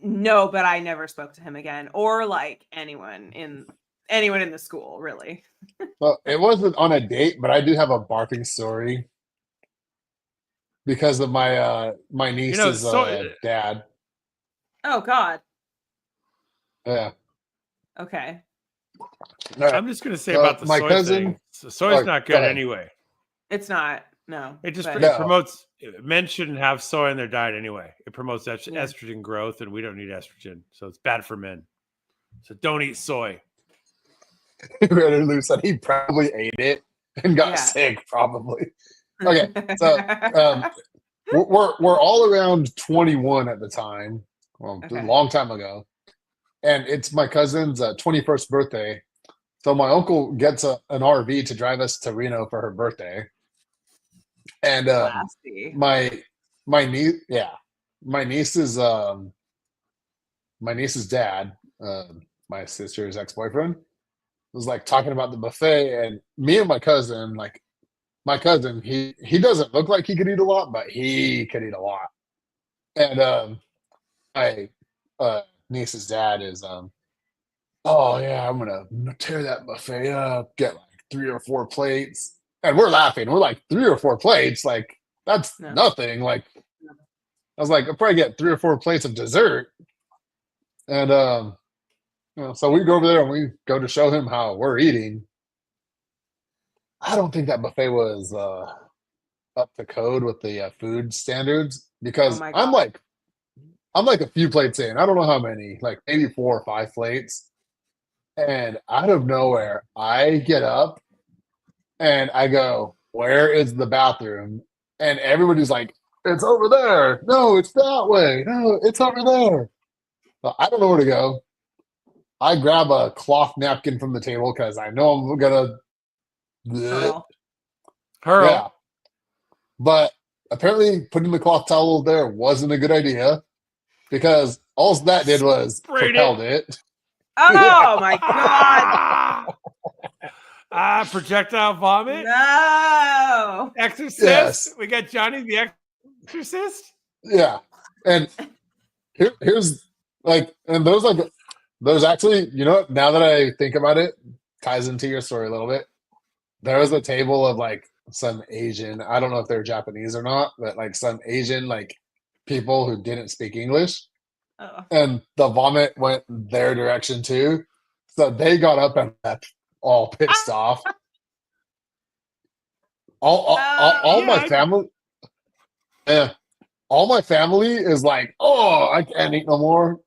No, but I never spoke to him again, or like anyone in the school, really. Well, it wasn't on a date, but I do have a barfing story because of my niece's dad. Oh God. Yeah. Okay. I'm just gonna say about the soy thing. Soy's not good anyway. It's not. No. It just promotes. Men shouldn't have soy in their diet anyway. It promotes estrogen growth, and we don't need estrogen, so it's bad for men. So don't eat soy. Raider Lou said he probably ate it and got sick. Probably. Okay, so we're all around 21 at the time. Well, a long time ago, and it's my cousin's 21st birthday. So my uncle gets an RV to drive us to Reno for her birthday, and Classy. my niece, my niece's my niece's dad, my sister's ex-boyfriend, was like talking about the buffet, and me and my cousin, like my cousin, he doesn't look like he could eat a lot, but he could eat a lot. And my niece's dad is oh yeah, I'm gonna tear that buffet up, get like 3 or 4 plates. And we're laughing. We're like 3 or 4 plates, like that's nothing. Like I was like, I'll probably get 3 or 4 plates of dessert. And so we go over there and we go to show him how we're eating. I don't think that buffet was up to code with the food standards because I'm like a few plates in. I don't know how many, like maybe 4 or 5 plates. And out of nowhere, I get up and I go, "Where is the bathroom?" And everybody's like, "It's over there. No, it's that way. No, it's over there." So I don't know where to go. I grab a cloth napkin from the table because I know I'm gonna Hurl. Yeah. But apparently putting the cloth towel there wasn't a good idea because all that did was propelled it. Oh my god. Projectile vomit. No. Exorcist. Yes. We got Johnny the Exorcist. Yeah. And here's like, and there's actually, you know, now that I think about it, ties into your story a little bit. There was a table of like some Asian, I don't know if they're Japanese or not, but like some Asian like people who didn't speak English. Oh. And the vomit went their direction too. So they got up and left all pissed off. All my family, all my family is like, "Oh, I can't eat no more."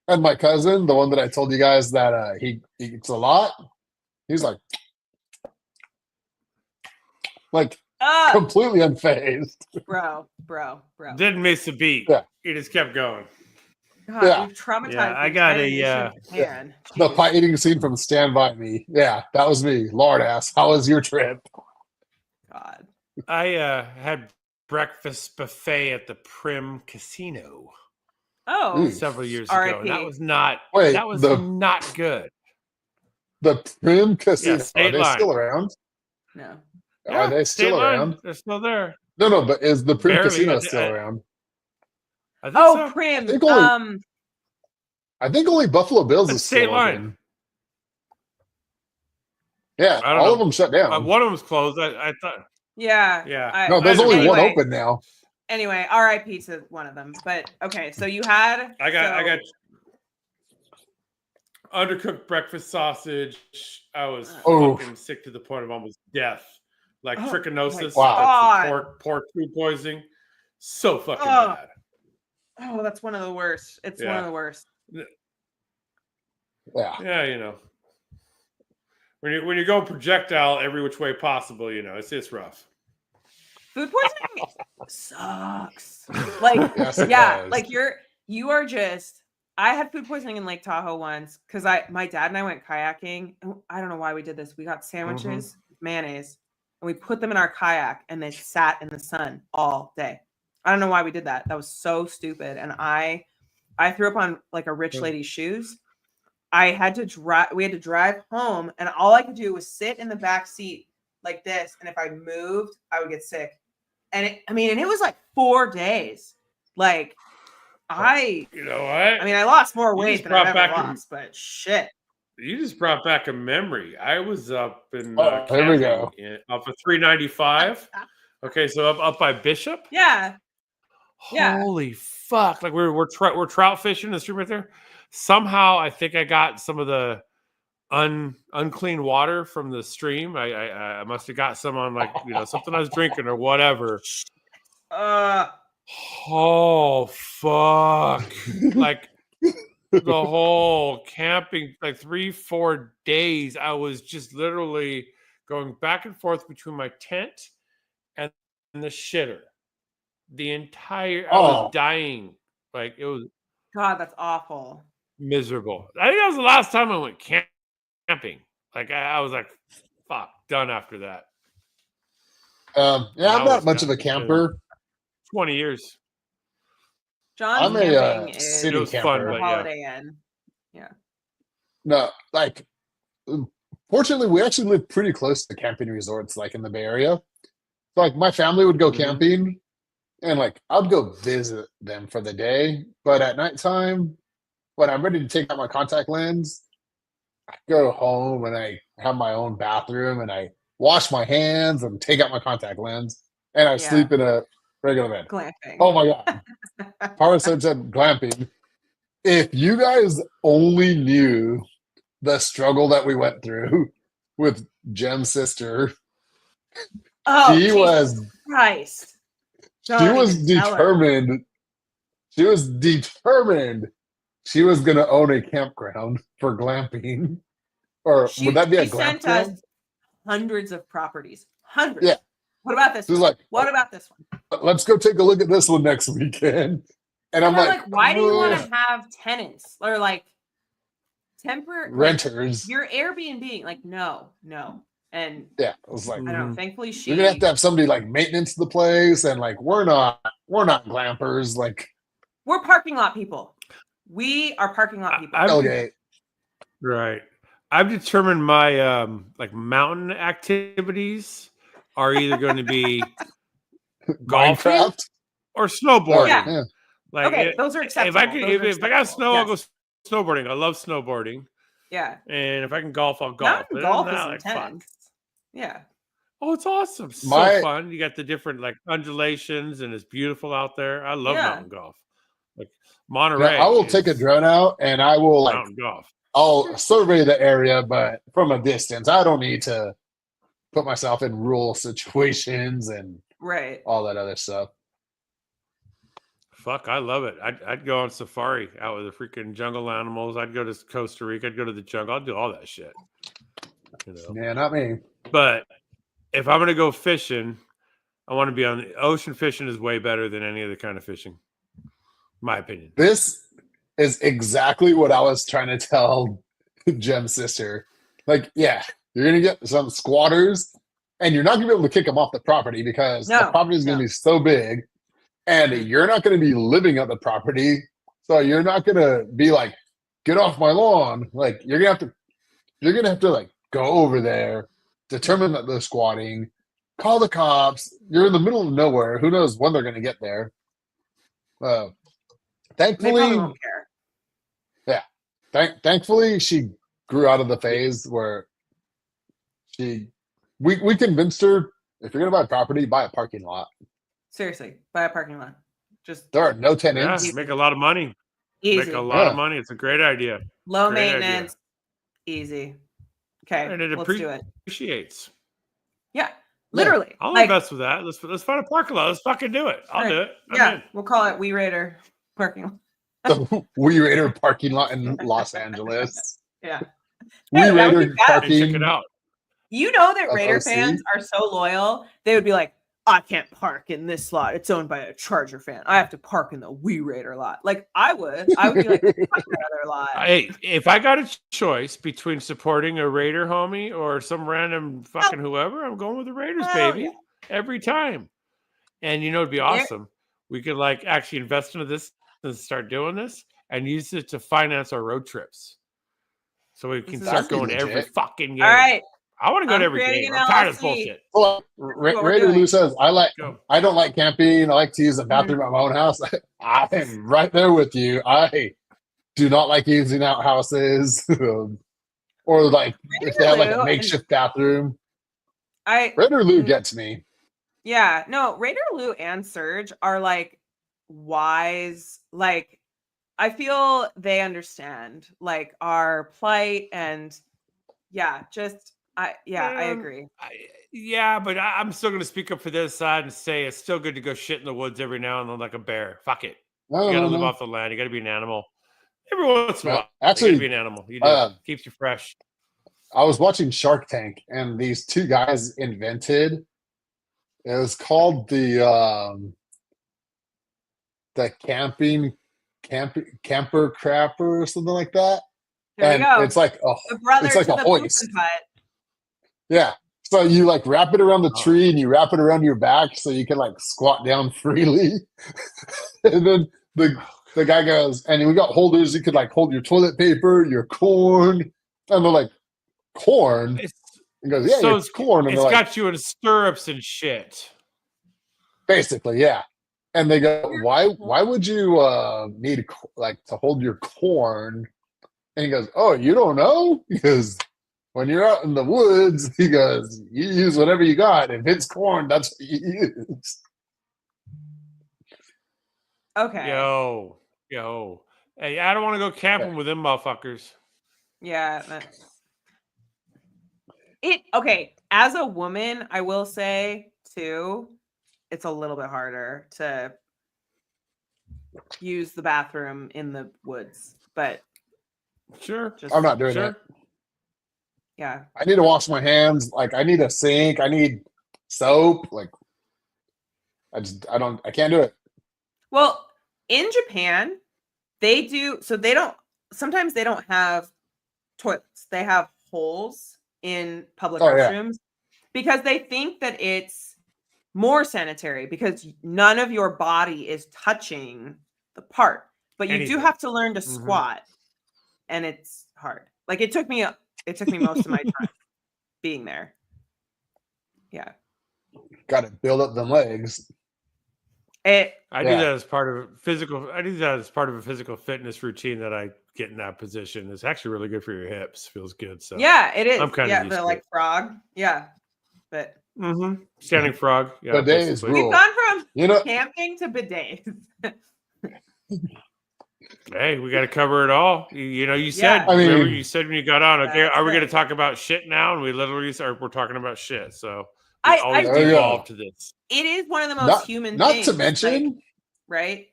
And my cousin, the one that I told you guys that he eats a lot, he's like completely unfazed. Bro. Didn't miss a beat. Yeah. He just kept going. God, we've traumatized. Yeah, I got the pie eating scene from Stand By Me. Yeah, that was me. Lord ass, how was your trip? God, I had breakfast buffet at the Prim Casino. Several years ago. And that was not. That was not good. The Prim Casino. Yeah, are they still around? No. Are they still around? They're still there. No, but is the Prim Casino still around? I think so. Prim. I think only Buffalo Bills is still open. Yeah, all of them shut down. One of them's closed. I thought. Yeah. No, there's only one open now. Anyway, RIP to one of them. But okay, so you had. I got undercooked breakfast sausage. I was fucking sick to the point of almost death, like trichinosis. Pork food poisoning. So fucking bad. Oh, that's one of the worst. It's one of the worst. Yeah, you know, when you go projectile every which way possible, you know, it's rough. Food poisoning sucks. Like, like you are just. I had food poisoning in Lake Tahoe once because my dad and I went kayaking. And I don't know why we did this. We got sandwiches, mayonnaise, and we put them in our kayak, and they sat in the sun all day. I don't know why we did that. That was so stupid. And I threw up on like a rich lady's shoes. We had to drive home, and all I could do was sit in the back seat like this. And if I moved, I would get sick. And it was like 4 days. Like you know what? I lost more weight than I've ever lost, but shit. You just brought back a memory. I was up in here we go. Up at 395. Okay, so up by Bishop. Yeah. Holy fuck! Like we're trout fishing in the stream right there. Somehow, I think I got some of the unclean water from the stream. I must have got some on something I was drinking or whatever. Oh fuck! Like the whole camping, like 3-4 days, I was just literally going back and forth between my tent and the shitter. The entire I Oh. was dying. Like it was God, that's awful. miserable. I think that was the last time I went camping. Like I was like, fuck, done after that. Yeah, That I'm not was much of a it's been camper. 20 years. John's I'm camping a is city It was fun, camper. the but yeah. Holiday Inn. Yeah. No, like, fortunately, we actually live pretty close to camping resorts, like in the Bay Area. So, like, my family would go Mhm. camping, and like, I'd go visit them for the day. But at nighttime, when I'm ready to take out my contact lens, I go home and I have my own bathroom and I wash my hands and take out my contact lens and I Yeah. sleep in a regular bed. Glamping. Oh my god. Power said glamping. If you guys only knew the struggle that we went through with Jem's sister, Oh, she Jesus was Christ. she Don't was even tell her. determined. She was determined she was gonna own a campground for glamping. Or would that be a She sent glampground? us hundreds of properties. Hundreds. Yeah. What about this She's one? like, What about this one? let's go take a look at this one next weekend. And I'm like, why do you want "Ugh, to have tenants or like temporary renters? You're Airbnb. Like, no. And Yeah, I was like, I don't know. Mhm. Thankfully, you're gonna have to have somebody like maintenance the place, and like we're not glampers. Like, we're parking lot people. We are parking lot people. tailgate. Right. I've determined my like mountain activities are either going to be golfing Minecraft. or snowboarding. Yeah. Like Okay, those are acceptable. If I got snow, I'll go Yes. snowboarding. I love snowboarding. Yeah. And if I can golf, I'll golf. Mountain But golf other is than that, like, intense. Yeah. Oh, it's awesome. So My- fun. You got the different like undulations and it's beautiful out there. I love Yeah. mountain golf. Like Monterey. I will take a is drone out and I will like mountain golf. I'll survey the area, but from a distance. I don't need to put myself in rural situations and Right. all that other stuff. Fuck, I love it. I'd go on safari out with the freaking jungle animals. I'd go to Costa Rica. I'd go to the jungle. I'd do all that shit. You know. Yeah, not me. But if I'm gonna go fishing, I want to be on the ocean. Fishing is way better than any other kind of fishing, my opinion. This is exactly what I was trying to tell Jem's sister. Like, yeah, you're gonna get some squatters, and you're not gonna be able to kick them off the property because the No, property is gonna no. be so big, and Mhm. you're not gonna be living at the property, so you're not gonna be like, get off my lawn. Like, you're gonna have to like go over there, determine that they're squatting, call the cops. You're in the middle of nowhere. Who knows when they're gonna get there? They Thankfully, probably won't care. thankfully, she grew out of the phase where we convinced her, if you're gonna buy a property, buy a parking lot. Seriously, buy a parking lot. Just There are no Yeah, tenants. make a lot of money. easy. Make a lot of money. It's a great idea. Low Great idea. maintenance. Easy. Okay, And it let's do it. appreciates. Yeah, literally. I'll like, invest with that. Let's find a parking lot. Let's fucking do it. I'll Right. do it. I'm yeah, in. we'll call it We Raider parking lot. The We Raider parking lot in Los Angeles. Yeah. We Hey, that would Raider be bad. And check parking. it out. You know that Of Raider OC? fans are so loyal. They would be like, I can't park in this lot. It's owned by a Charger fan. I have to park in the We Raider lot. Like I would be like, fuck that other lot. Hey, if I got a choice between supporting a Raider homie or some random fucking whoever, I'm going with the Raiders, Hell baby. yeah. Every time. And you know, it'd be awesome. We could like actually invest into this and start doing this and use it to finance our road trips. So we can This is start awesome. going to every Legit. fucking game. All right. I want to go I'm to every creating game. an I'm tired of this LLC. bullshit. Well, what we're Raider doing. Lou says, Go. I don't like camping. I like to use the bathroom at my own house. I am right there with you. I do not like using outhouses. Or like if they have like Lou a and- makeshift bathroom. Raider Lou gets me. Yeah, no, Raider Lou and Serge are like wise. Like, I feel they understand like our plight and I agree. But I'm still going to speak up for this side and say it's still good to go shit in the woods every now and then like a bear. Fuck it. No, You got to no, live no. off the land. You got to be an animal. Every once in a Yeah, while. actually, you got to be an animal. You do. Keeps you fresh. I was watching Shark Tank, and these two guys invented It was called the camper crapper or something like that. There we And go. it's like The brother it's like to a the hoist. pooping putt. Yeah. So you like wrap it around the Oh. tree and you wrap it around your back so you can like squat down freely. And then the guy goes, and we got holders. You could like hold your toilet paper, your corn, and they're like, corn. He goes, yeah, So it's corn. And it's they're like, got you in stirrups and shit. basically, yeah. And they go, why would you need like to hold your corn? And he goes, oh, you don't know? Because when you're out in the woods, he goes, you use whatever you got. If it's corn, that's what you use. Okay. Yo. Hey, I don't want to go camping with them motherfuckers. Yeah. Okay. As a woman, I will say too, it's a little bit harder to use the bathroom in the woods, but Sure. I'm not doing Sure. it. Yeah. I need to wash my hands. Like I need a sink. I need soap. Like I can't do it. Well, in Japan, they do, so sometimes they don't have toilets. They have holes in public restrooms because they think that it's more sanitary because none of your body is touching the part. But you do have to learn to squat, and it's hard. Like it took me most of my time being there. Yeah. Got to build up the legs. I do that as part of physical. I do that as part of a physical fitness routine that I get in that position. It's actually really good for your hips. Feels good. So yeah, it is. I'm kind of used to like it. frog. Yeah, but standing frog. Yeah, Bidets basically. rule. We've gone from You camping to bidets. Hey, we got to cover it all. You said. Yeah. Remember, you said when you got on. Okay, That's are we going right. to talk about shit now? And we literally we're talking about shit. So I always do- evolve to this. It is one of the most human Not things. to mention, right?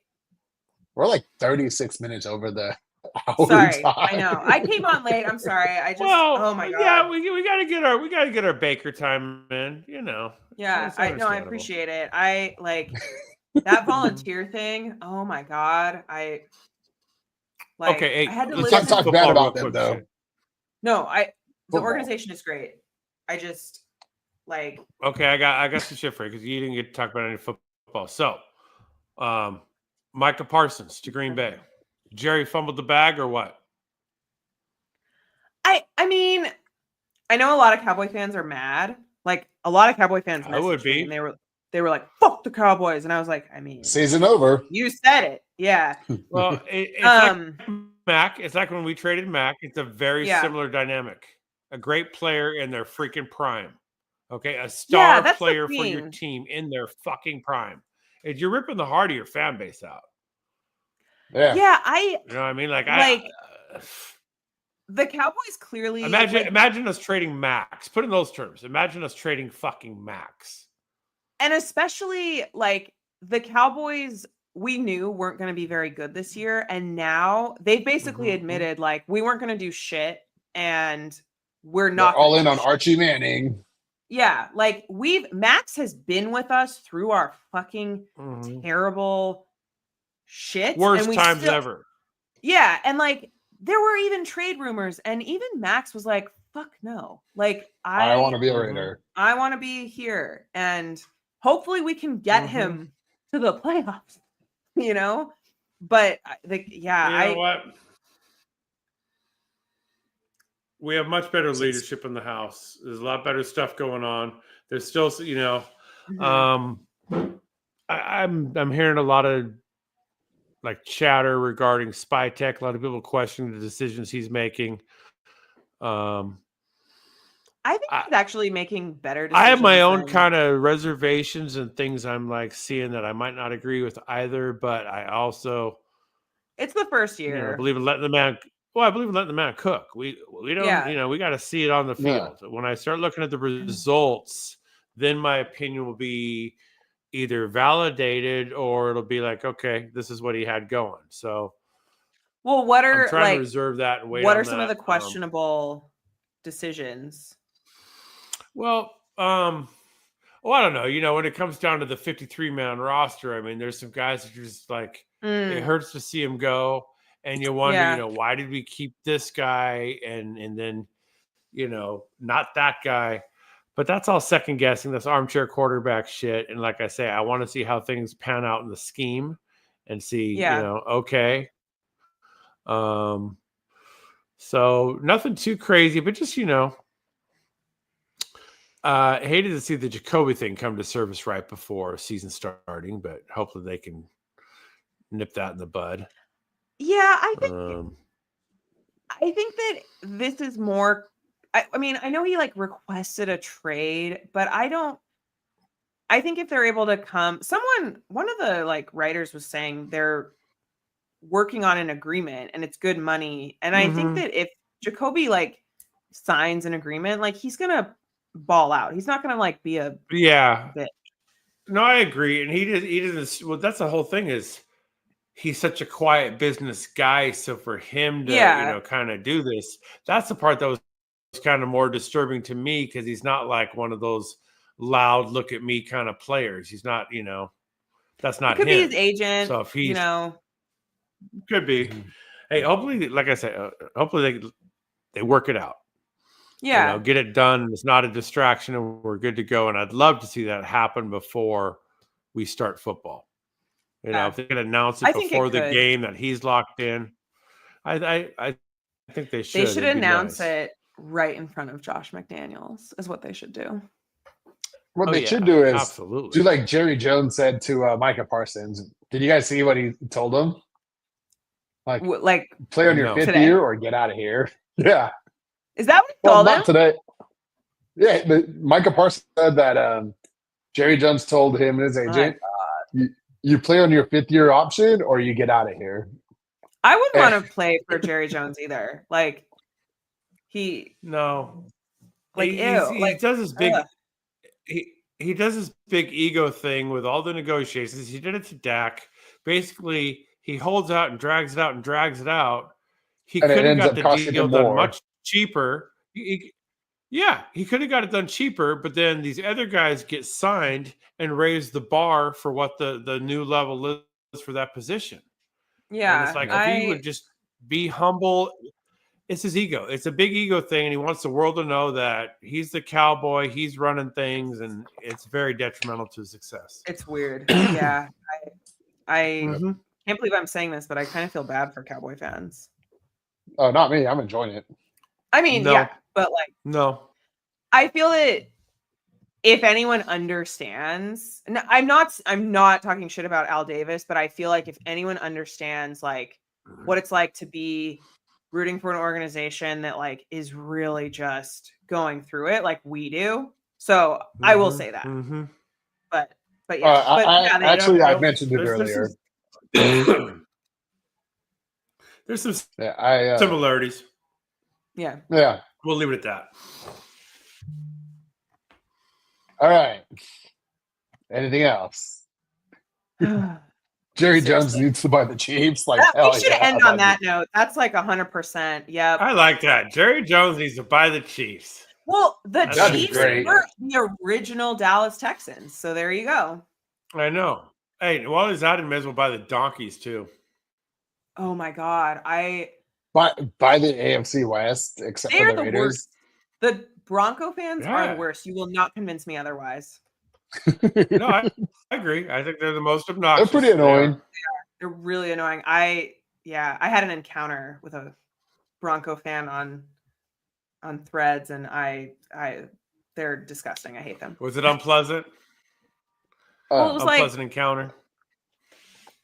we're like 36 minutes over the hour Sorry, time. I know. I came on late. I'm sorry. I just oh my god. Yeah, we got to get our Baker time in. Yeah, It's I understandable. appreciate it. I like that volunteer thing. Oh my god. Okay, hey, I had to let's listen. talk bad about them though. Shit. No, the Football. organization is great. I just Okay, I got some shit for you because you didn't get to talk about any football. So, Micah Parsons to Green Bay. Jerry fumbled the bag or what? I mean, I know a lot of Cowboy fans are mad. Like a lot of Cowboy fans I would messaged me be. and they were like, "Fuck the Cowboys," and I was like, I mean, Season over. you said it, yeah. Well, it's like Mac. It's like when we traded Mac. It's a very similar dynamic. A great player in their freaking prime. Okay, a star player for your team in their fucking prime. If you're ripping the heart of your fan base out. Yeah. Yeah, you know what I mean? Like the Cowboys clearly imagine us trading Max. Put in those terms. Imagine us trading fucking Max. And especially like the Cowboys we knew weren't going to be very good this year, and now they've basically admitted like we weren't going to do shit and we're not all in on Archie Manning. Yeah, like Max has been with us through our fucking terrible shit. Worst times ever. Yeah, and like there were even trade rumors, and even Max was like, fuck no. Like I want to be a Raider. I want to be here. And hopefully we can get him to the playoffs, But you know what? We have much better leadership in the house. There's a lot better stuff going on. There's still, I'm hearing a lot of like chatter regarding spy tech. A lot of people questioning the decisions he's making. I think he's actually making better decisions. I have my own kind of reservations and things I'm like seeing that I might not agree with either, but I also it's the first year. I believe in letting the man. Well, I believe in letting the man cook. We don't, we got to see it on the field. Yeah. When I start looking at the results, then my opinion will be either validated or it'll be like, okay, this is what he had going. So, well, what are I'm trying to reserve that and wait. What are some of the questionable decisions? Well, Well, I don't know. When it comes down to the 53-man roster, I mean, there's some guys that are just like, it hurts to see him go. And you wonder, why did we keep this guy and then, not that guy? But that's all second guessing. That's armchair quarterback shit. And like I say, I want to see how things pan out in the scheme and see, okay. So nothing too crazy, but just, hated to see the Jacoby thing come to service right before season starting, but hopefully they can nip that in the bud. Yeah, I think that this is more. I mean, I know he like requested a trade, but I think if they're able to one of the like writers was saying they're working on an agreement and it's good money, and I think that if Jacoby like signs an agreement, like he's gonna ball out. He's not gonna like be a bitch. No, I agree, and he doesn't. Well, that's the whole thing is he's such a quiet business guy. So for him to kind of do this, that's the part that was kind of more disturbing to me because he's not like one of those loud look at me kind of players. He's not. That's not him. Could be his agent. So if he's could be. Hey, hopefully, like I said, hopefully they work it out. Yeah. Get it done. It's not a distraction and we're good to go. And I'd love to see that happen before we start football. If they can announce it before the game that he's locked in, I think they should. They should announce it right in front of Josh McDaniels is what they should do. What they should do is absolutely do like Jerry Jones said to Micah Parsons. Did you guys see what he told him? Like play on your fifth year or get out of here. Yeah. Is that what he told him? Not today. Yeah, but Micah Parsons said that Jerry Jones told him and his agent, you play on your fifth year option or you get out of here. I wouldn't want to play for Jerry Jones either. Like he does this big he does this big ego thing with all the negotiations. He did it to Dak. Basically, he holds out and drags it out and drags it out. He could have got the deal done much cheaper. He could have got it done cheaper, but then these other guys get signed and raise the bar for what the new level is for that position. Yeah. And it's like if he would just be humble, it's his ego. It's a big ego thing, and he wants the world to know that he's the cowboy, he's running things, and it's very detrimental to his success. It's weird. Yeah. I can't believe I'm saying this, but I kind of feel bad for Cowboy fans. Oh, not me. I'm enjoying it. I mean, but like, no. I feel that if anyone understands, and I'm not talking shit about Al Davis, but I feel like if anyone understands like what it's like to be rooting for an organization that like is really just going through it like we do. So I will say that. But yeah. I mentioned it earlier. There's some similarities. Yeah. Yeah. We'll leave it at that. All right. Anything else? Jerry Jones needs to buy the Chiefs. Like we should end on that note. That's like 100%. Yep. I like that. Jerry Jones needs to buy the Chiefs. Well, the Chiefs were the original Dallas Texans. So there you go. I know. Hey, while he's out, he may as well buy the donkeys too. Oh my God. Buy the AFC West, except for the Raiders. Worst. The Bronco fans are the worst. You will not convince me otherwise. No, I agree. I think they're the most obnoxious. They're pretty annoying. They're really annoying. I had an encounter with a Bronco fan on Threads, and they're disgusting. I hate them. Was it unpleasant? Well, it was unpleasant encounter.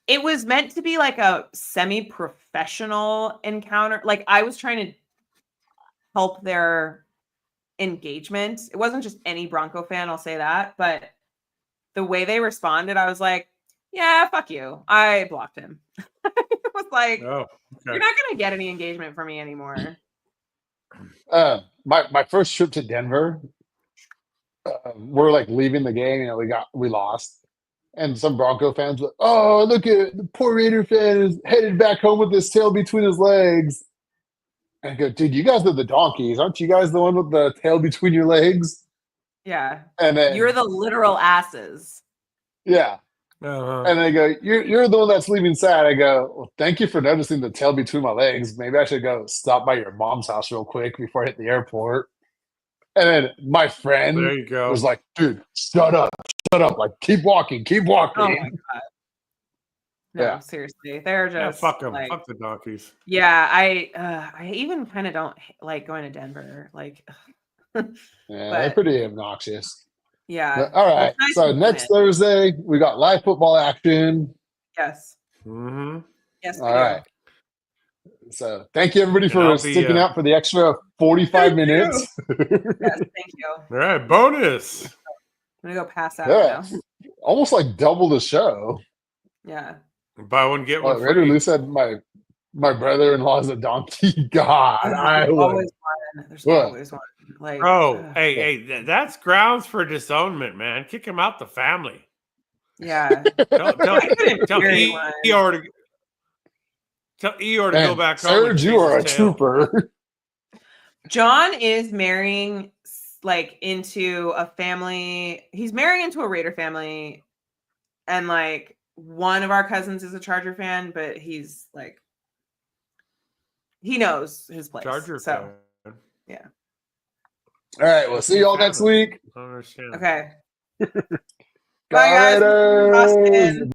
It was meant to be like a semi-professional encounter. Like I was trying to help their engagement. It wasn't just any Bronco fan, I'll say that. But the way they responded, I was like, yeah, fuck you. I blocked him. It was like, you're not going to get any engagement from me anymore. My first trip to Denver, we're like leaving the game. We lost. And some Bronco fans were, oh, look at the poor Raider fan is headed back home with his tail between his legs. And I go, dude, you guys are the donkeys. Aren't you guys the one with the tail between your legs? Yeah. And then You're the literal asses. yeah. Uh-huh. And they go, you're the one that's leaving sad. I go, well, thank you for noticing the tail between my legs. Maybe I should go stop by your mom's house real quick before I hit the airport. And then my friend There you go. was like, dude, shut up. Like, keep walking. Oh my god. No, Yeah. seriously. They're Yeah, just fuck them. like, Fuck the donkeys. yeah, I even kind of don't like going to Denver. Like Yeah, they're but pretty obnoxious. yeah. But, all right. It's nice So to next win. Thursday, we got live football action. Yes. Mm-hmm. Yes, All right. So thank you, everybody, And for I'll be, sticking out for the extra 45 minutes. Yes, thank you. All right, bonus. I'm gonna go pass out Yeah. now. Almost like double the show. Yeah. Buy one, get one Raider free. Lou said my brother-in-law is a donkey. God, I There's would. always one. There's What? always one. Like, Bro, hey, that's grounds for disownment, man. Kick him out the family. yeah. Tell I couldn't marry one. Eeyore to go And back home. Serge, you are a trooper. John is marrying like into a family. He's marrying into a Raider family, and like one of our cousins is a Charger fan, but he's like he knows his place. Charger so fan. yeah. All right, we'll see y'all next week. I don't understand. Okay. Go Bye guys. Raiders! Boston.